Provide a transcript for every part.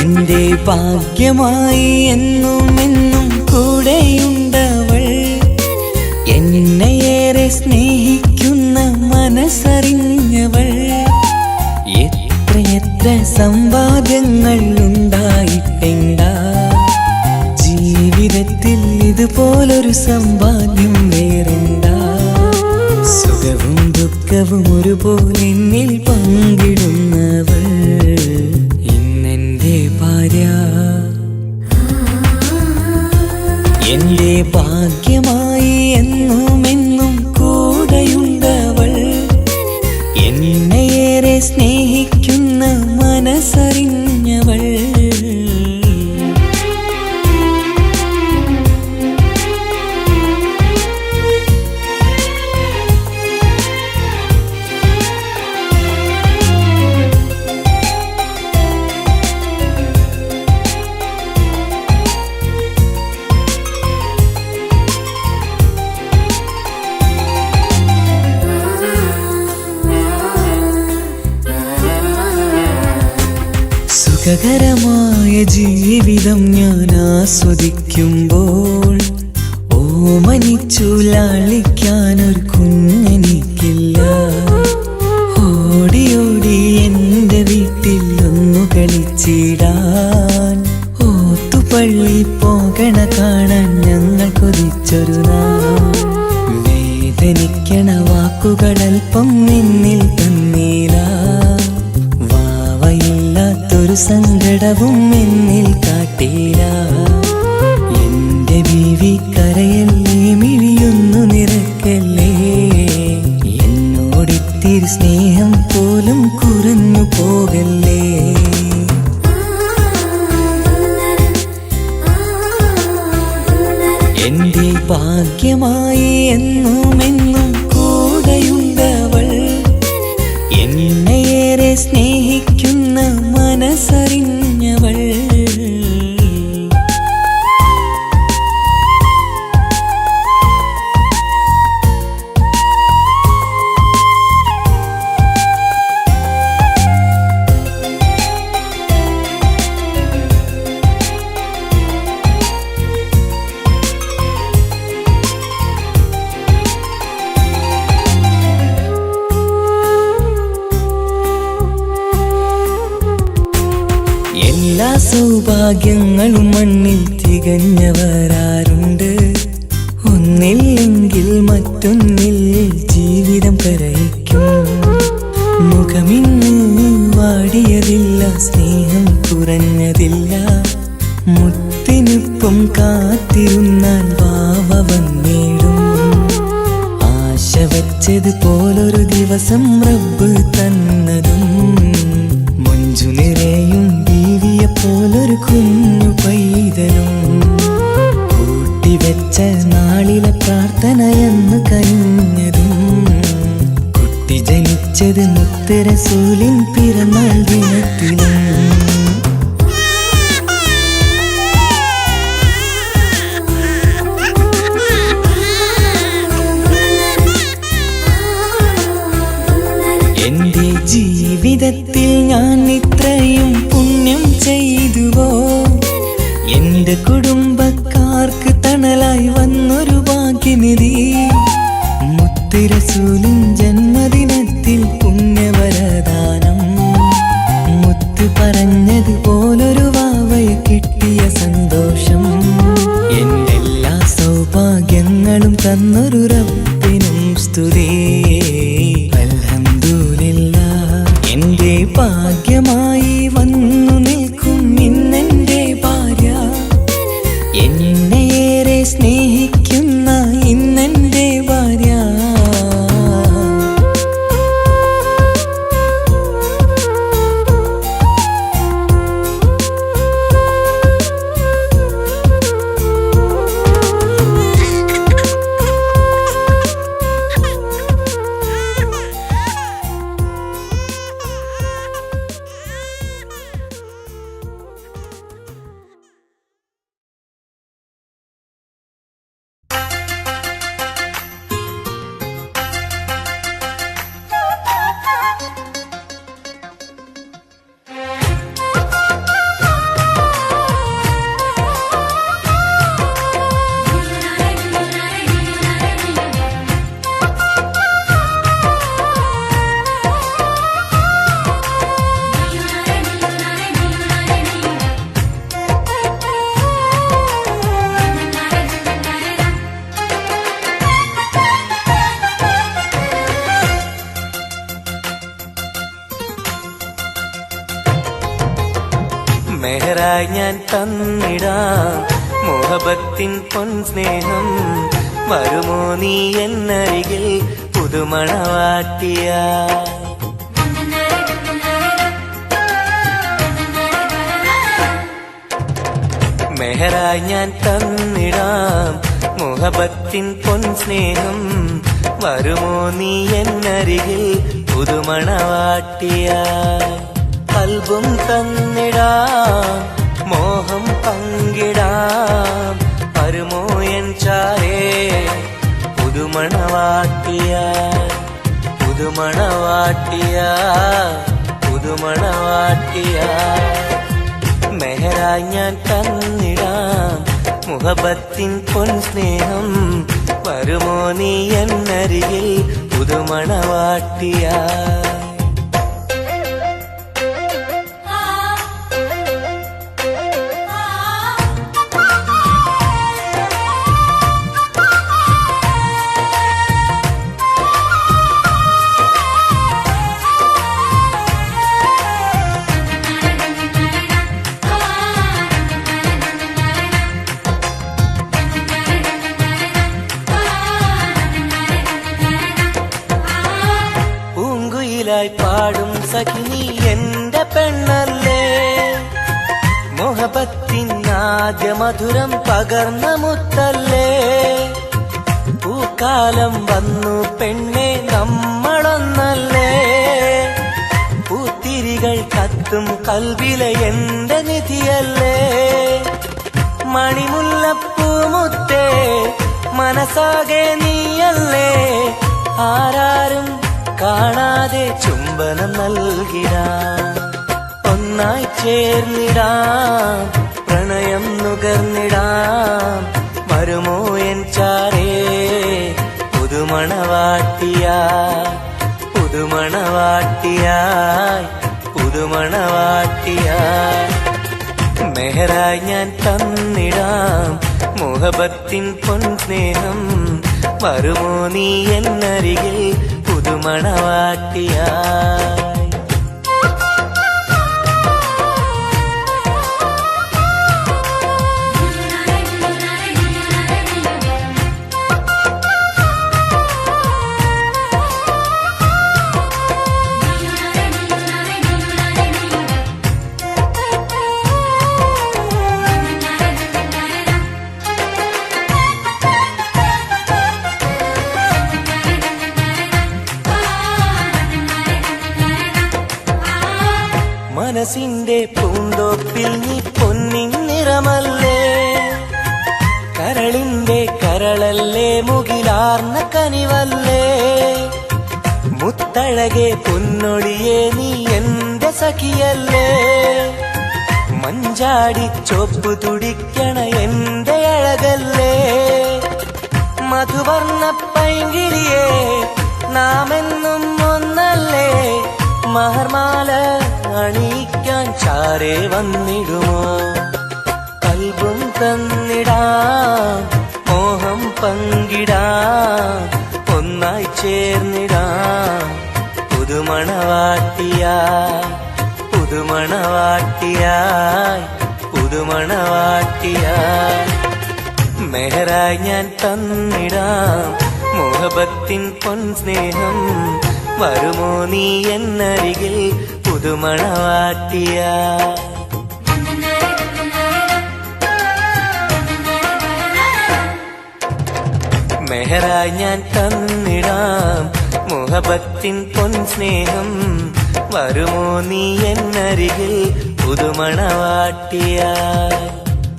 എന്റെ ഭാഗ്യമായി എന്നും എന്നും കൂടെയുണ്ടവൾ. എന്നെയേറെ സ്നേഹിക്കുന്ന മനസ്സറിഞ്ഞവൾ. എത്രയെത്ര സമ്പാദ്യങ്ങൾ ഉണ്ടായിട്ടെന്താ, ജീവിതത്തിൽ ഇതുപോലൊരു സമ്പാദ്യം വേറെന്താ. സുഖവും ദുഃഖവും ഒരുപോലെ എന്നിൽ പങ്കിടുന്നവൾ ഇന്നെന്റെ ഭാര്യ. എന്റെ ഭാഗ്യമായി എന്നും എന്നും കൂടെയുണ്ടവൾ. എന്നെയേറെ സ്നേഹിക്കുന്ന മനസ്സറിഞ്ഞവൾ. സുഖകരമായ ജീവിതം ഞാൻ ആസ്വദിക്കുമ്പോൾ ഓമനിച്ചു ലാളിക്കാനൊരു കുഞ്ഞെനിക്കില്ല. ഓടി ഓടി എൻ്റെ വീട്ടിൽ ഒന്നു കളിച്ചിടാൻ ഓത്തുപള്ളി പോകണ കാണാൻ ഞങ്ങൾ കൊതിച്ചൊരു നാൾ. വേദനിക്കണ വാക്കുകളൽപ്പം നിന്നിൽ തന്നീല. വാവയില്ലാത്തൊരു സങ്കടവും എന്നിൽ കാട്ടീല. എന്റെ ബീവി കരയല്ലേ, മിഴിയൊന്നു നിറക്കല്ലേ. എന്നോടിത്തിരി സ്നേഹം പോലും കുറഞ്ഞു പോകല്ലേ. എന്റെ ഭാഗ്യമായി എന്നും എന്നും കൂടെയുണ്ടവൾ. എന്നെയേറെ സ്നേഹിക്കുന്ന മനസ്സറിഞ്ഞവൾ. എല്ലാ സൗഭാഗ്യങ്ങളും മണ്ണിൽ തികഞ്ഞവരാരുണ്ട്. ഒന്നില്ലെങ്കിൽ മറ്റൊന്നിൽ ജീവിതം കരയിക്കും. മുഖമിന്ന് വാടിയതില്ല, സ്നേഹം കുറഞ്ഞതില്ല. മുത്തിനൊപ്പം കാത്തിരുന്നാൽ വാവ വന്നിടും. ആശ വച്ചതുപോലൊരു ദിവസം റബ്ബ് തന്നതും. മഞ്ജു നിറയും ബീവിയെ പോലൊരു കുഞ്ഞു പൈതലും. കൂട്ടിവെച്ച നാളിലെ പ്രാർത്ഥനയെന്ന് കഴിഞ്ഞതും. കുട്ടി ജനിച്ചത് മുത്ത് റസൂലിൻ പിറന്നാൾ ദിനത്തിലും. എന്റെ ജീവിതത്തിൽ ഞാൻ ഇത്രയും പുണ്യം ചെയ്തുവോ. എന്റെ കുടുംബക്കാർക്ക് തണലായി വന്നൊരു ഭാഗ്യനിധി. മുത്ത് റസൂലിൻ ജന്മദിനത്തിൽ പുണ്യവരദാനം. മുത്ത് പറഞ്ഞതുപോലൊരു വാവയെ കിട്ടിയ സന്തോഷം. എന്റെ എല്ലാ സൗഭാഗ്യങ്ങളും തന്നൊരു റബ്ബിനും സ്തുതി. എന്റെ ഭാഗ്യമായി വന്നു നിൽക്കും ഇന്നെന്റെ ഭാര്യ. എന്നെയേറെ സ്നേഹിക്കുന്ന ഇന്നെന്റെ ഭാര്യ. മെഹറായി ഞാൻ തന്നിടാം മുഹബത്തിൻ പൊൻസ്നേഹം. വരുമോ നീ എന്നരികിൽ പുതുമണവാട്ടിയ? മെഹറായി ഞാൻ തന്നിടാം മുഹബത്തിൻ പൊൻസ്നേഹം. വരുമോ നീ എന്നരികിൽ പുതുമണവാട്ടിയ? കൽബും തന്നിടാം മോഹം പങ്കിടാം. വരുമോ എൻ ചാരേ പുതുമണവാട്ടിയ? പുതുമണവാട്ടിയ പുതുമണവാട്ടിയ. മെഹറായി ഞാൻ തന്നിടാം മുഹബത്തിൻ പൊൻസ്നേഹം. വരുമോ നീ എന്നരികിൽ പുതുമണവാട്ടിയ? പാടും സഖിനി എന്റെ പെണ്ണല്ലേ, മുഹബത്തിൻ ആദ്യ മധുരം പകർന്ന മുത്തല്ലേ. പൂക്കാലം വന്നു പെണ്ണെ നമ്മളൊന്നല്ലേ, പൂത്തിരികൾ കത്തും കൽവിലെ എന്റെ നിധിയല്ലേ. മണിമുല്ലപ്പൂമുത്തേ മനസ്സാകെ നീയല്ലേ, ആരാരും കാണാതെ ചുംബനം നൽകിടാം. ഒന്നായി ചേർന്നിടാം പ്രണയം നുകർന്നിടാം. വരുമോ എൻ ചാരേ പുതുമണവാട്ടിയ? പുതുമണവാട്ടിയായി പുതുമണവാട്ടിയായി. മെഹറായി ഞാൻ തന്നിടാം മുഹബത്തിൻ പൊൻസ്നേഹം. വരുമോ നീ എന്നരികിൽ പുതുമണവാട്ടിയായി? മനസ്സിന്റെ പൂന്തോപ്പിൽ നീ പൊന്നിൻ നിറമല്ലേ, കരളിന്റെ കരളല്ലേ, മുകിലാർന്ന കനിവല്ലേ. മുത്തഴകെ പൊന്നൊളിയെ നീ എന്റെ സഖിയല്ലേ, മഞ്ചാടി ചോപ്പ് തുടിക്കണ എന്റെ അഴകല്ലേ. മധുവർണ്ണ പൈങ്കിളിയെ നാമെന്നും ഒന്നല്ലേ, മഹർമാല അണിയിക്കാൻ ചാരേ വന്നിടുമോ. കൽബും തന്നിടാം മോഹം പങ്കിടാം. ഒന്നായി ചേർന്നിടാം പുതുമണവാട്ടിയായി പുതുമണവാട്ടിയായി പുതുമണവാട്ടിയായി. മെഹറായി ഞാൻ തന്നിടാം മുഹബത്തിൻ പൊൻസ്നേഹം. വരുമോ നീ എന്നരികിൽ പുതുമണവാട്ടിയ? മെഹറായി ഞാൻ തന്നിടാം മുഹബത്തിൻ പൊൻസ്നേഹം. വരുമോ നീ എന്നരികിൽ പുതുമണവാട്ടിയ?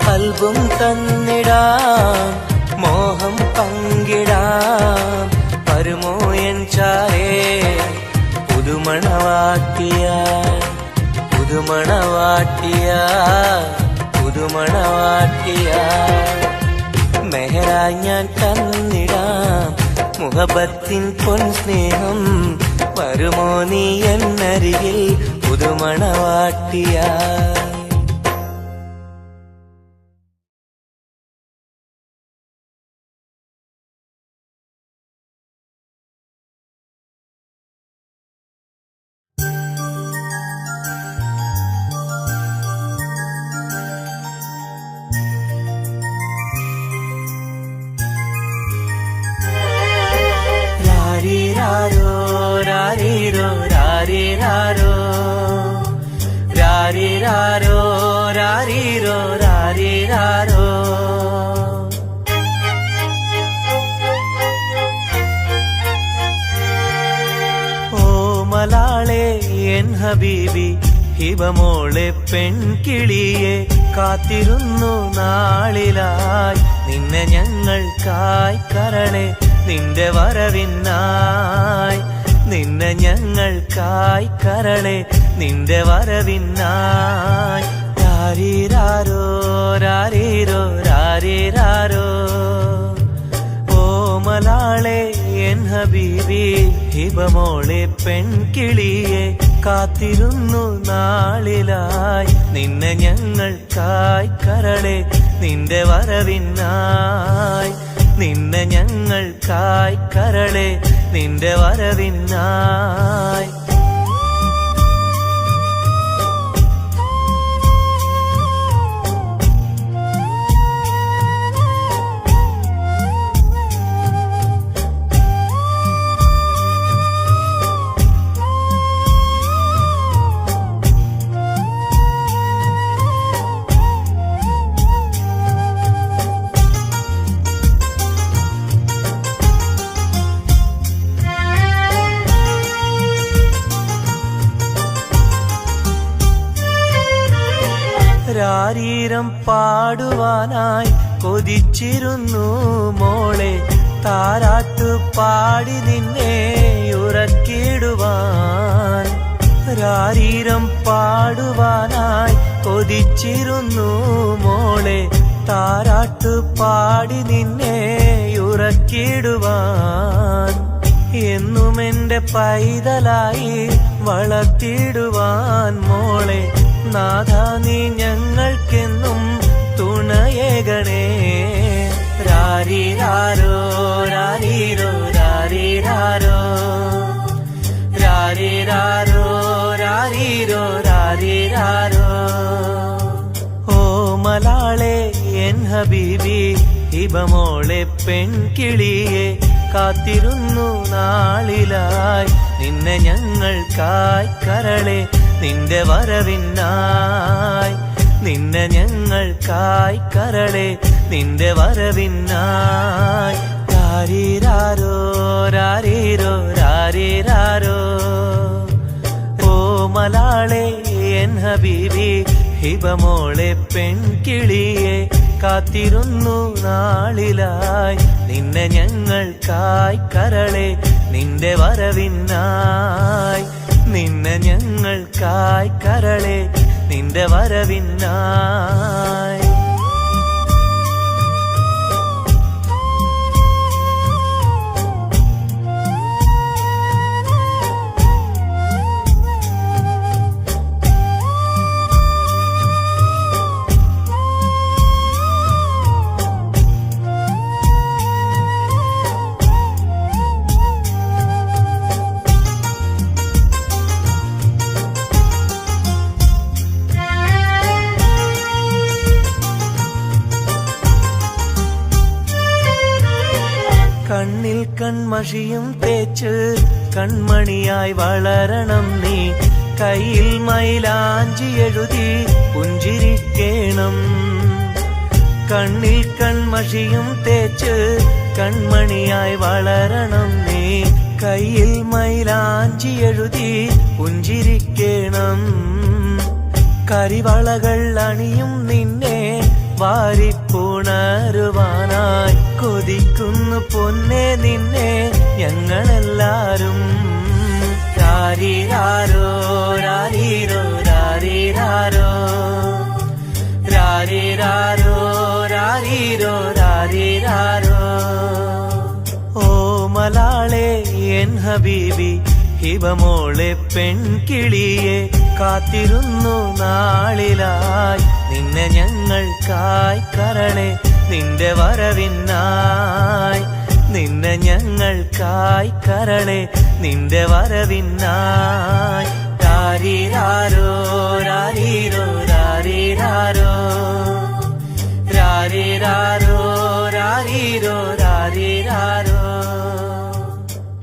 കൽബും തന്നിടാം മോഹം പങ്കിടാം. വരുമോ എൻ ചാരേ പുതുമണവാട്ടിയ? പുതുമണവാട്ടിയ പുതുമണവാട്ടിയ. മെഹറായി ഞാൻ തന്നിടാം മുഹബത്തിൻ പൊൻസ്നേഹം. വരുമോ നീ എന്നരികിൽ പുതുമണവാട്ടിയ? എൻ ഹബീബി ഹിബമോളെ പെൺകിളിയെ കാത്തിരുന്നു നാളിലായി നിന്നെ ഞങ്ങൾക്കായി കരളെ നിന്റെ വരവിനായി നിന്നെ ഞങ്ങൾക്കായി കരളെ നിന്റെ വരവിനായി രാരീരാരോ രാരീരോ രാരീരാരോ ഓമലാളെ എൻ ഹബീബി ഹിബമോളെ പെൺകിളിയെ കാത്തിരുന്നു നാളിലായി നിന്നെ ഞങ്ങൾക്കായി കരളെ നിന്റെ വരവിനായി നിന്നെ ഞങ്ങൾക്കായി കരളെ നിന്റെ വരവിനായി രാരീരം പാടുവാനായി കൊതിച്ചിരുന്നു മോളെ താരാട്ടു പാടി നിന്നെ ഉറക്കിടുവാൻ രാരീരം പാടുവാനായി കൊതിച്ചിരുന്നു മോളെ താരാട്ടു പാടി നിന്നെ ഉറക്കിടുവാൻ എന്നും എന്റെ പൈതലായി വളർത്തിടുവാൻ മോളെ നാഥ നീ ഞങ്ങൾക്കെന്നും തുണയേകണേ രാരീരാരോ രാരീരോ രാരീരാരോ രാരീരാരോ രാരീരോ രാരീരാരോ ഓമലാളെ എൻ ഹബീബി ഹിബമോളെ പെൺകിളിയെ കാത്തിരുന്നു നാളിലായി നിന്നെ ഞങ്ങൾക്കായി കരളെ നിന്റെ വരവിനായി നിന്നെ ഞങ്ങൾക്കായി കരളെ നിന്റെ വരവിനായി രാരീരാരോ രാരീരോ രാരീരാരോ ഓമലാളെ എൻ ഹബീബി ഹിബമോളെ പെൺകിളിയെ കാത്തിരുന്നു നാളിലായി നിന്നെ ഞങ്ങൾക്കായി കരളെ നിന്റെ വരവിനായി നിന്നെ ഞങ്ങൾക്കായി കരളെ നിന്റെ വരവിനായി കണ്ണിൽ കൺമഷിയും തേച്ച് കൺമണിയായി വളരണം നീ കയ്യിൽ മൈലാഞ്ചി എഴുതി പുഞ്ചിരിക്കേണം കണ്ണിൽ കൺമഷിയും തേച്ച് കൺമണിയായി വളരണം നീ കയ്യിൽ മൈലാഞ്ചി എഴുതി പുഞ്ചിരിക്കേണം കരിവളകൾ അണിയും നിന്നെ വാരിപ്പുണരുവാനായി കൊതിക്കുന്നു പൊന്നെ നിന്നെ ഞങ്ങളെല്ലാരും രാരീരാരോ രാരീരോ രാരീരാരോ രാരീരാരോ രാരീരോ രാരീരാരോ ഓമലാളെ എൻ ഹബീബി ഹിബമോളെ പെൺകിളിയെ കാത്തിരുന്നു നാളിലായി നിന്നെ ഞങ്ങൾക്കായി കരളെ നിന്റെ വരവിനായി നിന്നെ ഞങ്ങൾക്കായി കരളെ നിന്റെ വരവിനായി രാരീരാരോ രാരീരോ രാരീരാരോ രാരീരാരോ രാരീരോ രാരീരാരോ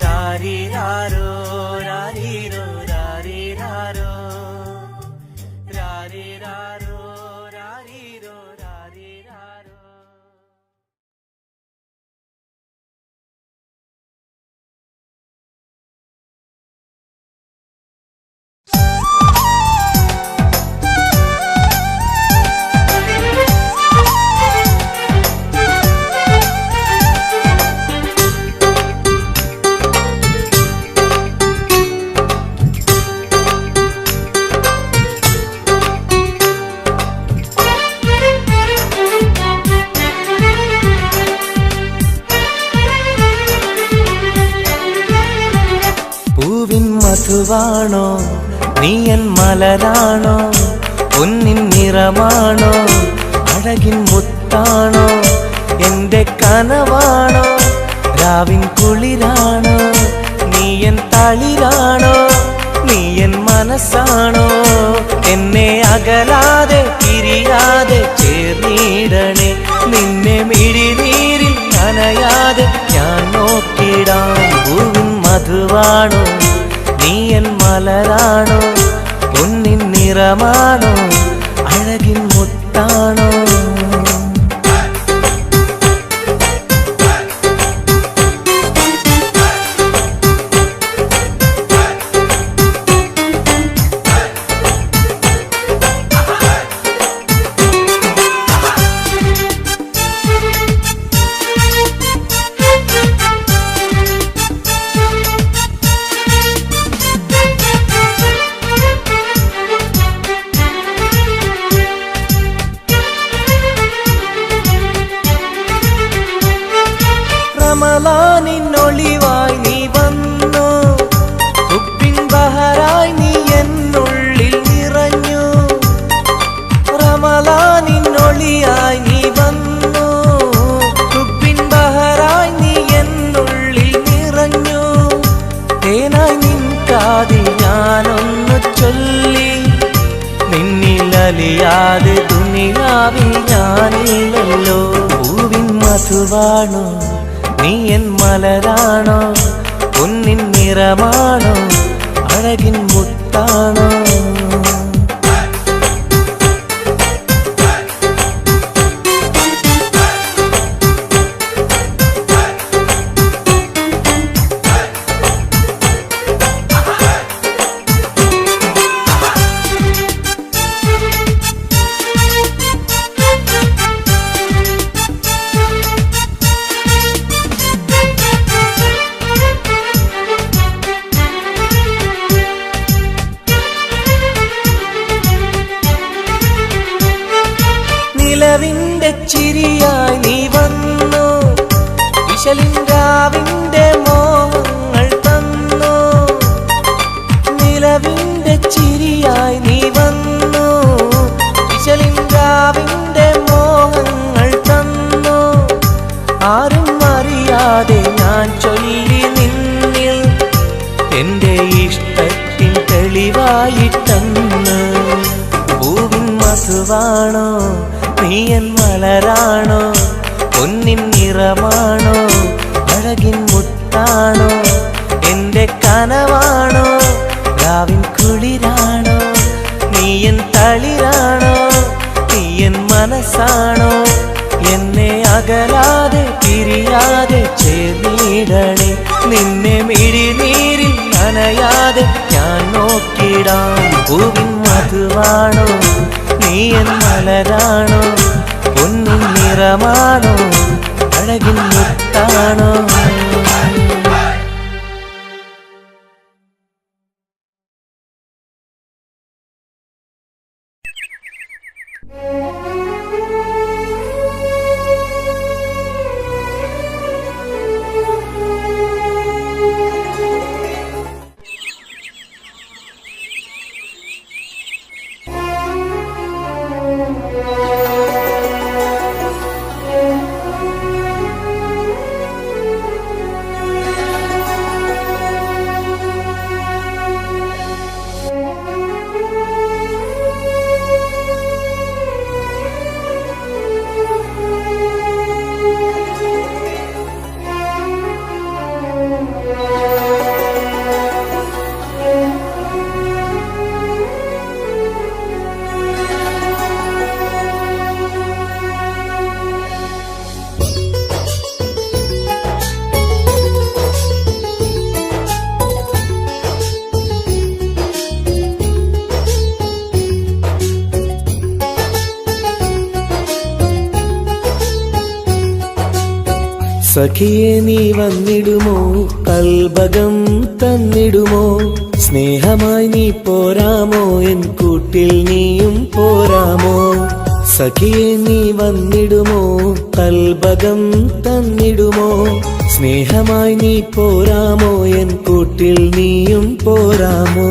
രാരീരാരോ രാരീരോ രാരീരാരോ രാരീരാരോ രാരീരോ രാരീരാരോ മധുവാണോ നീ എൻ മലരാണോ പൊന്നിൻ നിറമാണോ അഴകിൻ മുത്താണോ എന്റെ കനവാണോ രാവിൻ കുളിരാണോ നീ എൻ തളിരാണോ നീ എൻ മനസ്സാണോ എന്നെ അകലാതെ പിരിയാതെ ചേർന്നിടണേ നിന്നെ മിഴിനീരിൽ നനയാതെ ഞാൻ നോക്കിടാം പൂവിൻ മധുവാണോ നീ എൻ മലരാണോ പൊന്നിൻ നിറമാണോ അഴകിൻ മുത്താണോ റമളാനിന്നൊളിവായി നീ വന്നു ഉപ്പിൻ ബഹറായി നീ എന്നുള്ളിൽ നിറഞ്ഞു റമളാനിന്നൊളിയായി നീ വന്നു ഉപ്പിൻ ബഹറായി നീ എന്നുള്ളിൽ നിറഞ്ഞു തേനായി നിൻ കാതിൽ ഞാനൊന്നു ചൊല്ലി നിന്നിലലിയാതെ ദുനിയാവിൽ ഞാനില്ലല്ലോ പൂവിൻ മധുവാണോ നീ എൻ മലരാണോ പൊന്നിൻ നിറമാണോ അഴകിൻ മുത്താണോ നിലവിന്റെ ചിരിയായി നീ വന്നു വിശലിൻരാവിന്റെ മോഹങ്ങൾ തന്നു നിലവിന്റെ ചിരിയായി നീ വന്നു വിശലിൻരാവിന്റെ മോഹങ്ങൾ തന്നു ആരും അറിയാതെ ഞാൻ ചൊല്ലി നിന്നിൽ എന്റെ ഇഷ്ടത്തിൻ തെളിവായിട്ടന്ന് പൂവിൻ മധുവാണോ നീ എൻ മലരാണോ പൊന്നിൻ നിറമാണോ അഴകിൻ മുത്താണോ എന്റെ കനവാണോ രാവിൻ കുളിരാണോ നീ എൻ തളിരാണോ നീ എൻ മനസ്സാണോ എന്നെ അകലാതെ പിരിയാതെ ചേർന്നിടണേ നിന്നെ മിഴിനീരിൽ നനയാതെ ഞാൻ നോക്കിടാം പൂവിൻ മധുവാണോ നീ എൻ മലരാണോ പൊന്നിൻ നിറമാണോ അഴകിൻ മുത്താണോ സഖിയെ നീ വന്നിടുമോ കൽബകം തന്നിടുമോ സ്നേഹമായി നീ പോരാമോ എൻ കൂട്ടിൽ നീയും പോരാമോ സഖിയെ നീ വന്നിടുമോ കൽബകം തന്നിടുമോ സ്നേഹമായി നീ പോരാമോ എൻ കൂട്ടിൽ നീയും പോരാമോ?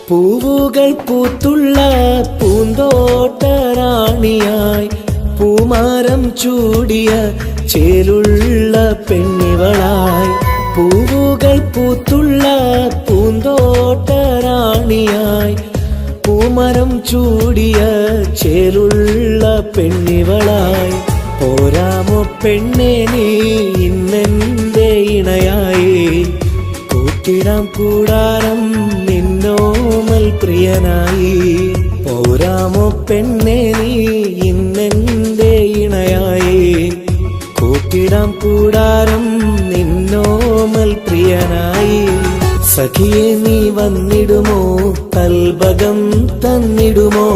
പൂവുകൾ പൂത്തുള്ള പൂന്തോട്ടറാണിയായി പൂമാരം ചൂടിയ ചേലുള്ള പെണ്ണിവളായി. പൂവുകൾ പൂത്തുള്ള പൂന്തോട്ടറാണിയായി പൂമരം ചൂടിയ ചേലുള്ള പെണ്ണിവളായി. പോരാമോ പെണ്ണേ നീ ഇന്നെന്റെ ഇണയായി? കൂട്ടിടാം കൂടാരം നിന്നോമൽ പ്രിയനായി. പോരാമോ പെണ്ണേ നീ ഇന്നെന്റെ ഇണയായി? കൂട്ടിടാം കൂടാരം നിന്നോമൽ പ്രിയനായി. സഖിയെ നീ വന്നിടുമോ? കൽബകം തന്നിടുമോ?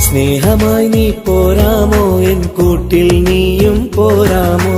സ്നേഹമായി നീ പോരാമോ എൻ കൂട്ടിൽ നീയും പോരാമോ?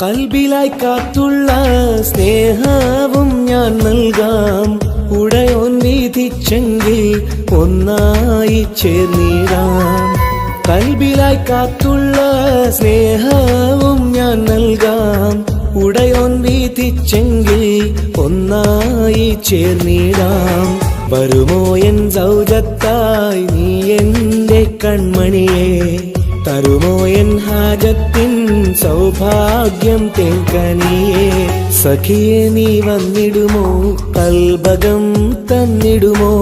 കൽബിലായി കാത്തുള്ള സ്നേഹവും ഞാൻ നൽകാം. ഉടയോൻ വിധിച്ചെങ്കിൽ ഒന്നായി ചേർന്നിടാം. കൽബിലായി കാത്തുള്ള സ്നേഹവും ഞാൻ നൽകാം. ഉടയോൻ വിധിച്ചെങ്കിൽ ഒന്നായി ചേർന്നിടാം. വരുമോ എൻ സൗജത്തായി നീ എന്റെ കൺമണിയെ? തരുമോ എൻ ഹാജത്തിൻ സൗഭാഗ്യം തേൻകനിയേ? സഖിയെ നീ വന്നിടുമോ? കൽബകം തന്നിടുമോ?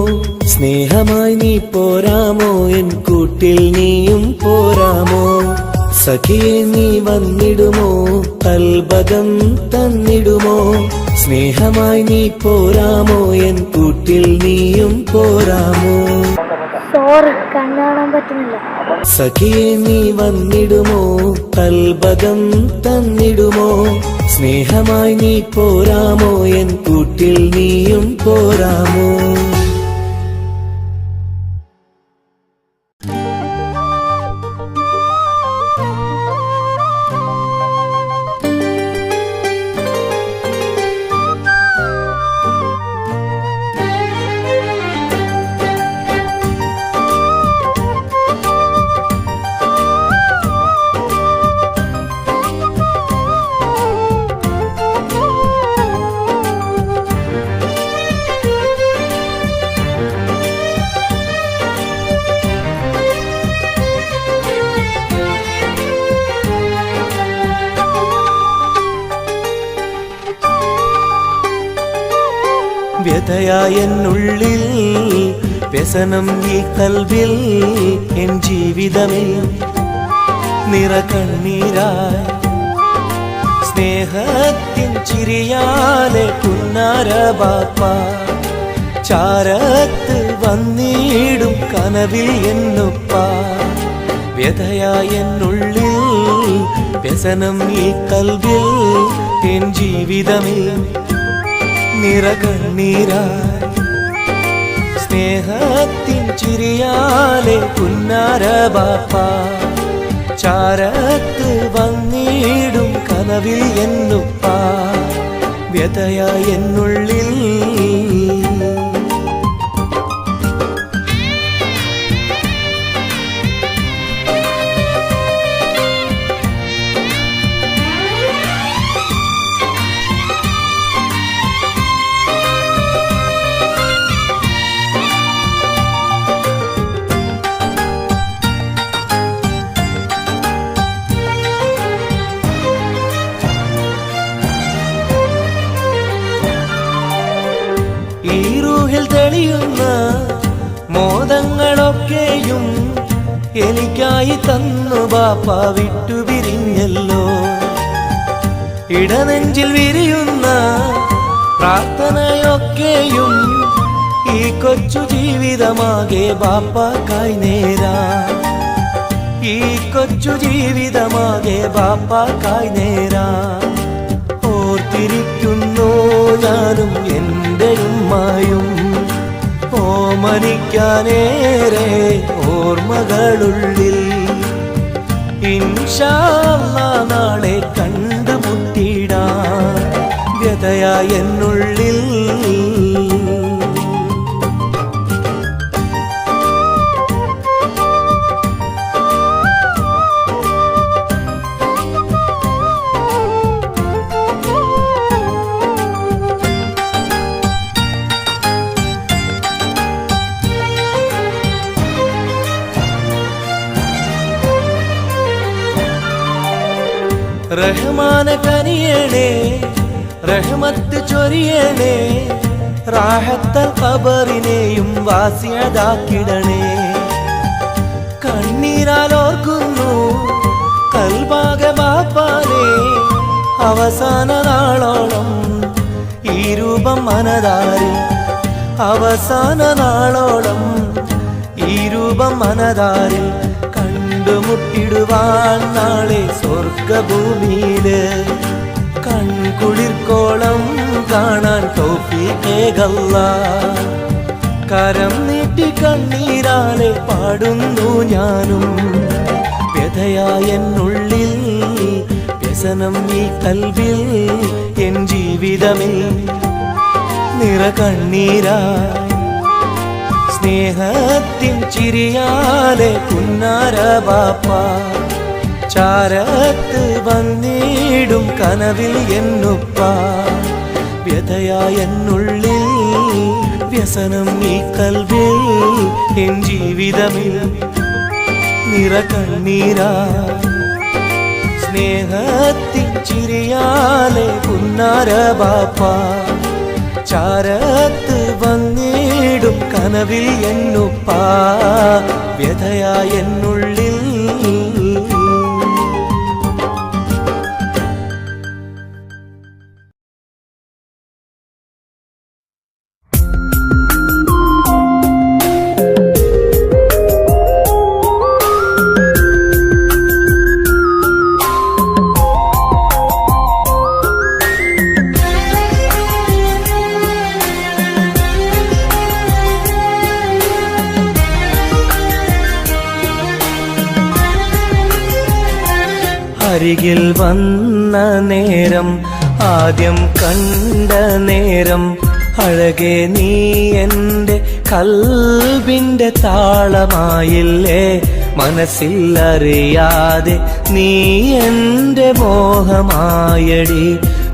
സ്നേഹമായി നീ പോരാമോ എൻ കൂട്ടിൽ നീയും പോരാമോ? സഖിയെ നീ വന്നിടുമോ? കൽബകം തന്നിടുമോ? സ്നേഹമായി നീ പോരാമോ എൻ കൂട്ടിൽ നീയും പോരാമോ? സോറി, കണ്ണാണാൻ പറ്റുന്നില്ല. സഖിയെ നീ വന്നിടുമോ? കൽബകം തന്നിടുമോ? സ്നേഹമായി നീ പോരാമോ എൻ കൂട്ടിൽ നീയും പോരാമോ? വ്യഥയായെന്നുള്ളിൽ വ്യസനം ഈ കൽവിൽ എൻ ജീവിതമേ നിറകണ്ണീരായി സ്നേഹത്തിൻ ചിരിയാലെ പുന്നാര ബാപ്പ ചാരത്ത് വന്നിടും കനവിൽ എന്നുപ്പ. വ്യഥയായെന്നുള്ളിൽ വ്യസനം ഈ കൽവിൽ എൻ ജീവിതമേ നിറകണ്ണീരായി സ്നേഹത്തിൻ ചിരിയാലെ പുന്നാര ബാപ്പ ചാരത്ത് വന്നിടും കനവിൽ എന്നുപ്പ. വ്യഥയായെന്നുള്ളിൽ ഒക്കെയും എനിക്കായി തന്നു ബാപ്പ വിട്ടുപിരിഞ്ഞല്ലോ. ഇടനെഞ്ചിൽ വിരിയുന്ന പ്രാർത്ഥനയൊക്കെയും ഈ കൊച്ചു ജീവിതമാകെ ബാപ്പാക്കായി നേരാ. ഈ കൊച്ചു ജീവിതമാകെ ബാപ്പാക്കായി നേരാ. ഓർത്തിരിക്കുന്നു ഞാനും എൻ്റെ ഉമ്മായും, ഓമനിക്കാനേറെ ഓർമ്മകളുള്ളിൽ. ഇൻഷാ അല്ലാഹ് നാളെ കണ്ടുമുട്ടിടാം വ്യതയായ എന്നുള്ളിൽ. റഹ്മാന കനിയണേ, റഹ്മത്ത് ചൊരിയണേ, റാഹത്തൽ ഖബറിനെയും വാസിയതാക്കിടണേ. കണ്ണീരാൽ ഓർക്കുന്നു കൽബാകെ ബാപ്പാനെ, അവസാന നാളോളം ഈ രൂപം മനതാരിൽ. അവസാന നാളോളം ഈ രൂപം മനതാരിൽ. കണ്ടുമുട്ടിടുവാൻ നാളെ സ്വർഗഭൂമിയില്. കൺകുളിർക്കോളം കാണാൻ തൗഫീഖേകല്ലാഹ്. കരം നീട്ടി കണ്ണീരാലെ പാടുന്നു ഞാനും വ്യഥയായ എന്നുള്ളിൽ. വ്യസനം ഈ കൽബിൽ എൻ ജീവിതമിൽ നിറകണ്ണീരായി. സ്നേഹത്തിൻ ചിരിയാലെ പുന്നാര ബാപ്പ ചാരത്ത് വന്നിടും കനവിൽ എന്നുപ്പ. വ്യഥയായ എന്നുള്ളിൽ വ്യസനം ഈ കൽബിൽ എൻ ജീവിതമിൽ നിറകണ്ണീരായി. സ്നേഹത്തിൻ ചിരിയാലെ പുന്നാര ബാപ്പ ചാരത്ത് വന്നിടും കനവിൽ എന്നുപ്പ. വ്യഥയായ എന്നുള്ളിൽ. അരികിൽ വന്ന നേരം, ആദ്യം കണ്ട നേരം, അഴകെ നീ എൻ്റെ കൽബിൻ്റെ താളമായില്ലേ. മനസ്സിലറിയാതെ നീ എൻ്റെ മോഹമായടി.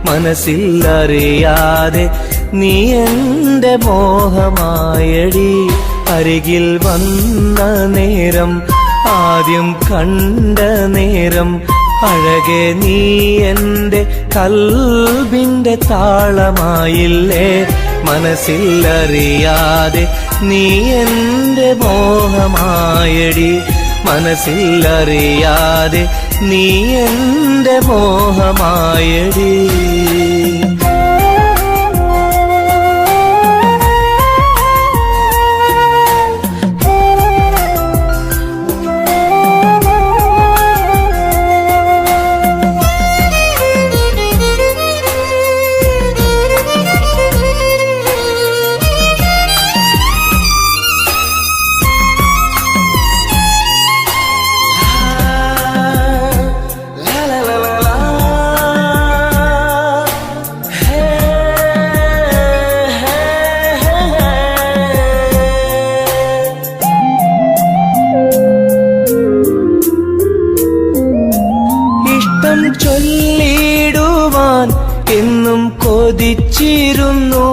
മനസ്സിലറിയാതെ നീ എൻ്റെ മോഹമായടി. അരികിൽ വന്ന നേരം, ആദ്യം കണ്ട നേരം, അഴകെ നീ എൻ്റെ കൽബിൻ്റെ താളമായില്ലേ. മനസ്സിലറിയാതെ നീ എൻ്റെ മോഹമായടി. മനസ്സിലറിയാതെ നീ എൻ്റെ മോഹമായടി. ചൊല്ലിടുവാൻ എന്നും കൊതിച്ചിരുന്നു.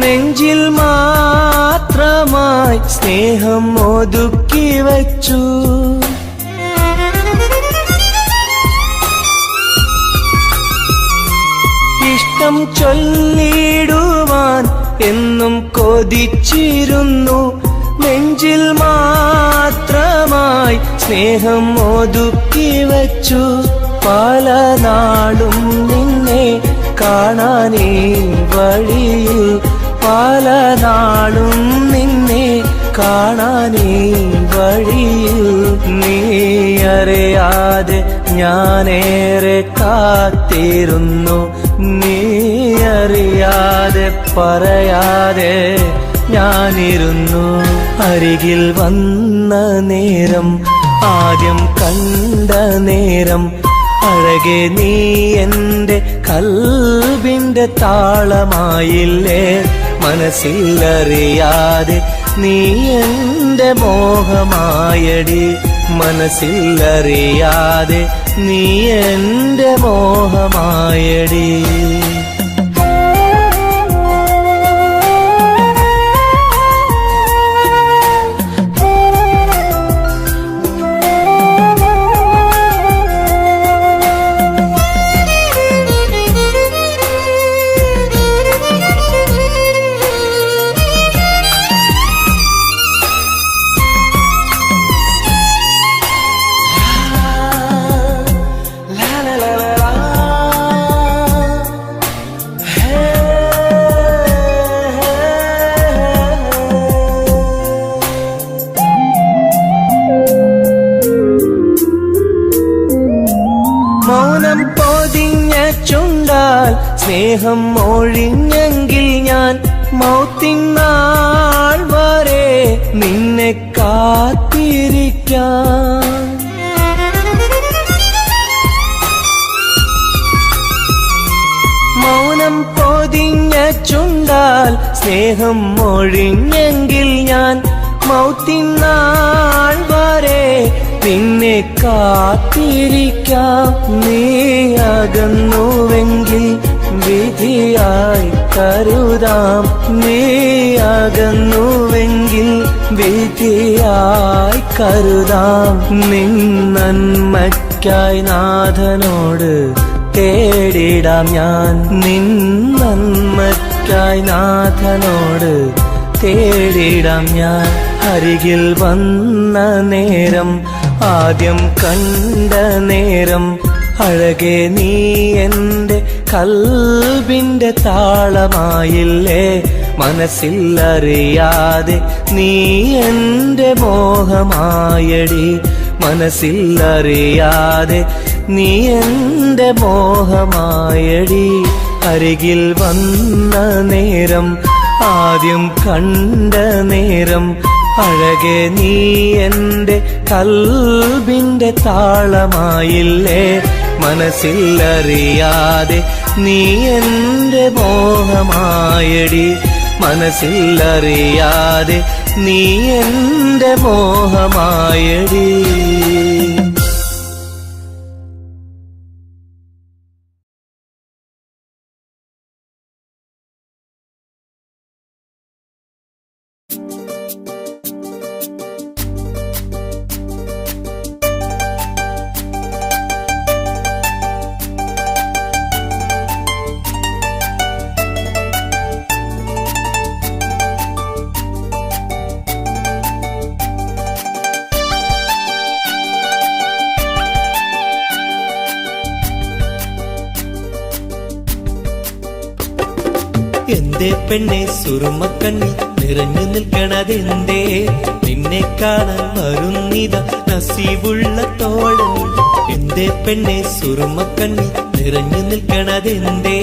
നെഞ്ചിൽ മാത്രമായി സ്നേഹം ഒതുക്കി വച്ചു. ഇഷ്ടം ചൊല്ലിടുവാൻ എന്നും കൊതിച്ചിരുന്നു. നെഞ്ചിൽ മാത്രമായി സ്നേഹം ഒതുക്കി വച്ചു. പല നാളും നിന്നെ കാണാനേ വഴിയിൽ, പല നാളും നിന്നെ കാണാനേ വഴിയിൽ. നീ അറിയാതെ ഞാനേറെ കാത്തിരുന്നു, നീ അറിയാതെ പറയാതെ ഞാനിരുന്നു. അരികിൽ വന്ന നേരം, ആദ്യം കണ്ട നേരം, അഴകെ നീ എൻ്റെ കൽബിൻ്റെ താളമായില്ലേ. മനസ്സിലറിയാതെ നീ എൻ്റെ മോഹമായടി, മനസ്സിലറിയാതെ നീ എൻ്റെ മോഹമായടി. മൗനം പൊതിഞ്ഞ ചുണ്ടാൽ സ്നേഹം ഒഴിഞ്ഞെങ്കിൽ ഞാൻ മൗത്തിനാൾ വരെ നിന്നെ കാത്തിരിക്കാം. മൗനം പൊതിഞ്ഞ ചുണ്ടാൽ സ്നേഹം ഒഴിഞ്ഞെങ്കിൽ ഞാൻ മൗത്തിനാൾ വരെ നിന്നെ കാത്തിരിക്കാം. നീ അകന്നുവെങ്കിൽ വിധിയായി കരുതാം, നീ അകന്നുവെങ്കിൽ വിധിയായി കരുതാം. നിൻ നന്മയ്ക്കായി നാഥനോട് തേടിടാം ഞാൻ, നിൻ നന്മയ്ക്കായി നാഥനോട് തേടിടാം ഞാൻ. അരികിൽ വന്ന നേരം, ആദ്യം കണ്ട നേരം, അഴകെ നീ എൻ്റെ കൽബിൻ്റെ താളമായില്ലേ. മനസ്സിലറിയാതെ നീ എൻ്റെ മോഹമായടി, മനസ്സിലറിയാതെ നീ എൻ്റെ മോഹമായടി. അരികിൽ വന്ന നേരം, ആദ്യം കണ്ട നേരം, അഴകെ നീ എൻ്റെ കൽബിൻ്റെ താളമായില്ലേ. മനസ്സിലറിയാതെ നീ എൻ്റെ മോഹമായടി, മനസ്സിലറിയാതെ നീ എൻ്റെ മോഹമായടി. എന്തേ പെണ്ണെ സുറുമക്കണ്ണി നിറഞ്ഞു നിൽക്കണതെന്തേ, നിന്നെ കാണാൻ വരുന്നിത നസീബുള്ള തോഴൻ. എന്തേ പെണ്ണെ സുറുമക്കണ്ണി നിറഞ്ഞു നിൽക്കണതെന്തേ,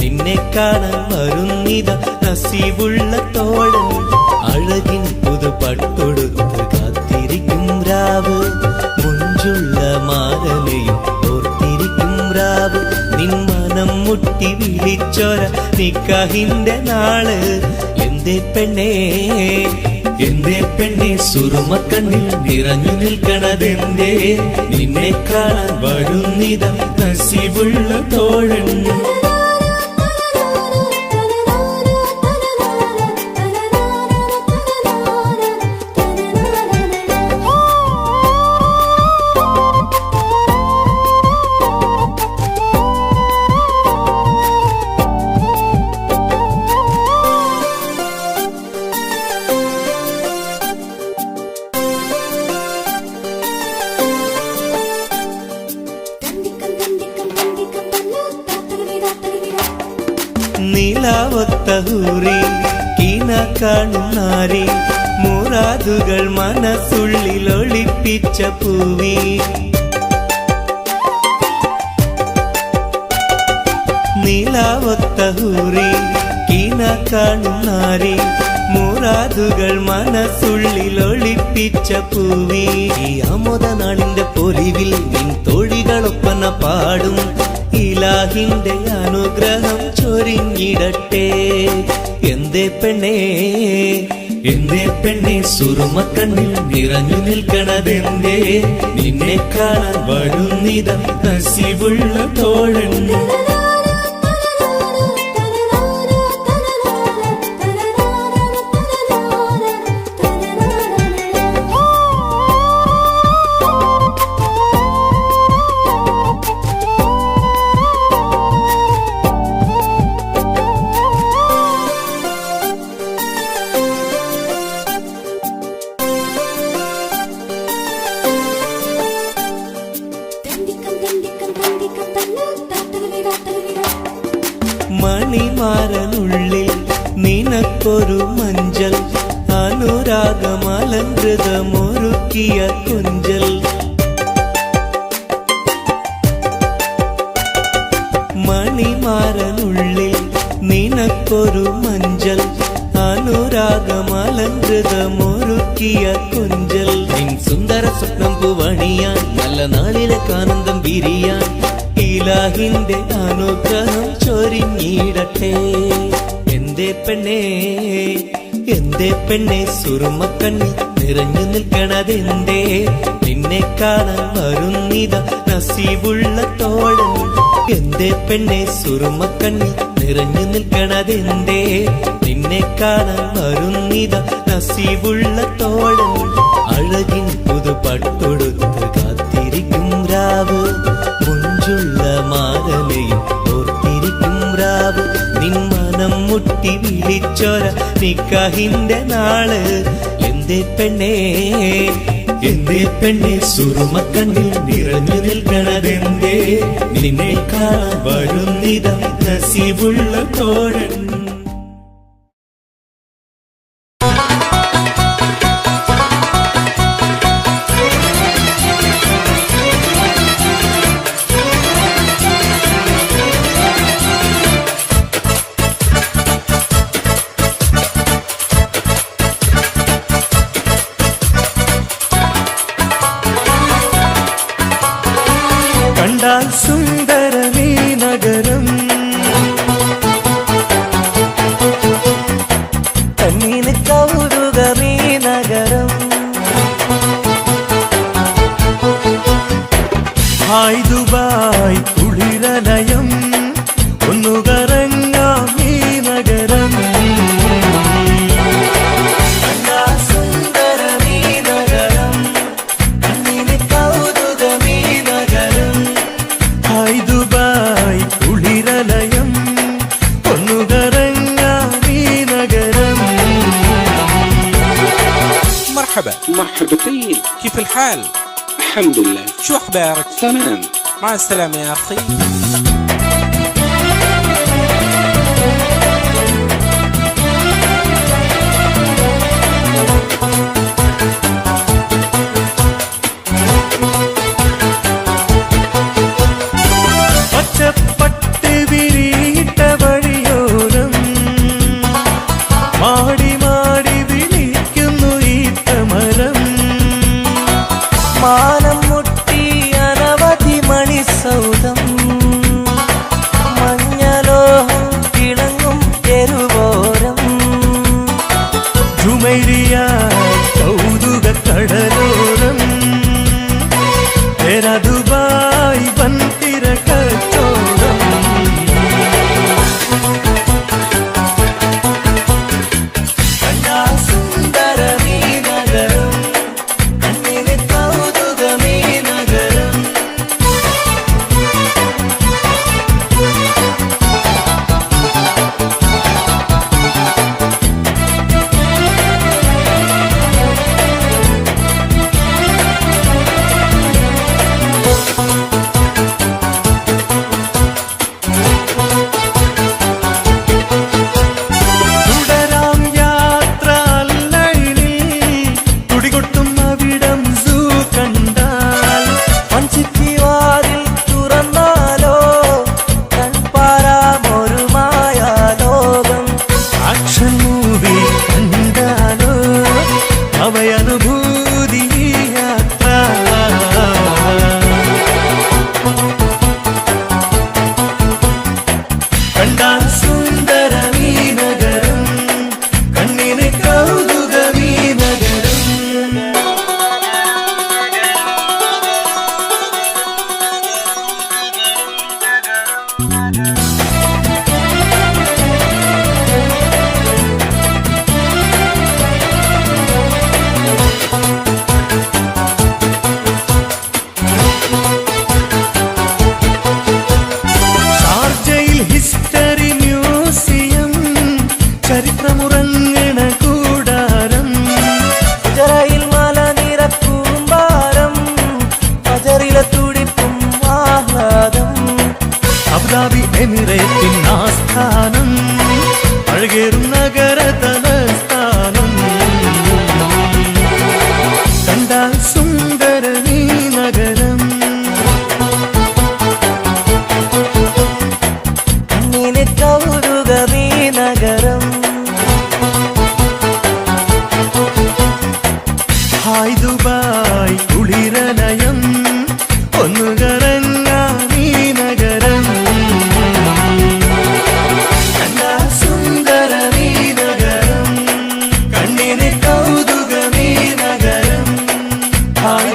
നിന്നെ കാണാൻ വരുന്നിത നസീബുള്ള തോഴൻ. അഴകിൻ പുതുപട്ടൊടുത്ത് കാത്തിരിക്കും രാവ്, മുഞ്ചുള്ള മാരലയും ഓർത്തിരിക്കും രാവ്. നിൻ മനം മുട്ടി വിളിച്ചൊര നിക്കാഹിന്റെ നാള്. എന്തേ പെണ്ണേ, എന്തേ പെണ്ണെ സുറുമക്കണ്ണിൽ നിറഞ്ഞു നിൽക്കണതെന്തേ, നിന്നെ കാണാൻ വരുന്നിത നസീബുള്ള തോഴൻ. നിലാവൊത്ത ഹൂറി കീന കാണുന്നാരി മുറാദുകൾ മനസ്സുള്ളിൽ ഒളിപ്പിച്ച പൂവി നിലാവൊത്ത ഹൂറി കീന കാണുന്നാരി മുറാദുകൾ മനസ്സുള്ളിൽ ഒളിപ്പിച്ച പൂവി ഈ ആമോദ നാളിന്റെ പൊലിവിൽ നിൻ തോഴികളൊപ്പന പാടും ഇലാഹിന്റെ അനുഗ്രഹം ചൊരിഞ്ഞിടട്ടെ എന്തേ പെണ്ണേ സുറുമക്കണ്ണിൽ നിറഞ്ഞു നിൽക്കണതെന്തേ നിന്നെ കാണാൻ വരുന്നിത നസീബുള്ള തോഴൻ മണിമാരനുള്ളിൽ നിനക്കൊരു മഞ്ചൽ അനുരാഗമലങ്കൃതമൊരുക്കിയ കൊഞ്ചൽ മണിമാരനുള്ളിൽ നിനക്കൊരു മഞ്ചൽ അനുരാഗമലങ്കൃതമൊരുക്കിയ കൊഞ്ചൽ നിൻ സുന്ദര സ്വപ്നം പൂവണിയാൻ നല്ല നാളിലെ ആനന്ദം വിരിയാൻ ഇലാഹിന്റെ അനുഗ്രഹം ചൊരിഞ്ഞിടട്ടെ എന്തേ പെണ്ണേ സുറുമക്കണ്ണി നിറഞ്ഞു നിൽക്കണതെന്തേ നിന്നെ കാണാൻ വരുന്നിത നസീബുള്ള തോഴൻ എന്തേ പെണ്ണേ സുറുമക്കണ്ണി നിറഞ്ഞു നിൽക്കണതെന്തേ നിന്നെ കാണാൻ വരുന്നിത നസീബുള്ള തോഴൻ അഴകിൻ പുതുപട്ടൊടുത്ത് കാത്തിരിക്കും രാവ് മുഞ്ചുള്ള മാരലയും ഓർത്തിരിക്കും രാവ് നിൻ മനം മുട്ടി വിളിച്ചോര നിക്കാഹിന്റെ നാള് എന്തേ പെണ്ണേ സുറുമക്കണ്ണിൽ നിറഞ്ഞു നിൽക്കണതെന്തേ നിന്നെ കാണാൻ വരുന്നിത നസീബുള്ള തോഴൻ സുന്ദരമീ നഗരം കണ്ണീന് കൗതുകമീ നഗരം ഹായ് ദുബായ് കുളിരലയം ഒന്നു കറങ്ങാം ഈ നഗരം സുന്ദരമീ നഗരം കണ്ണീന് കൗതുകമീ നഗരം ഹായ് ദുബായ് കുളിരലയം ഒന്നു കറങ്ങാം ഈ നഗരം مرحبا مرحبتين. كيف الحال؟ الحمد لله. شو أخبارك؟ تمام. مع السلامة يا أخي. പച്ചപ്പട്ട് വിരിയിട്ട വഴിയോരം മാടി മാടി വിളിക്കുന്നു ഈ തമരം മാനം മുട്ടി അനവധി മണിസൗധം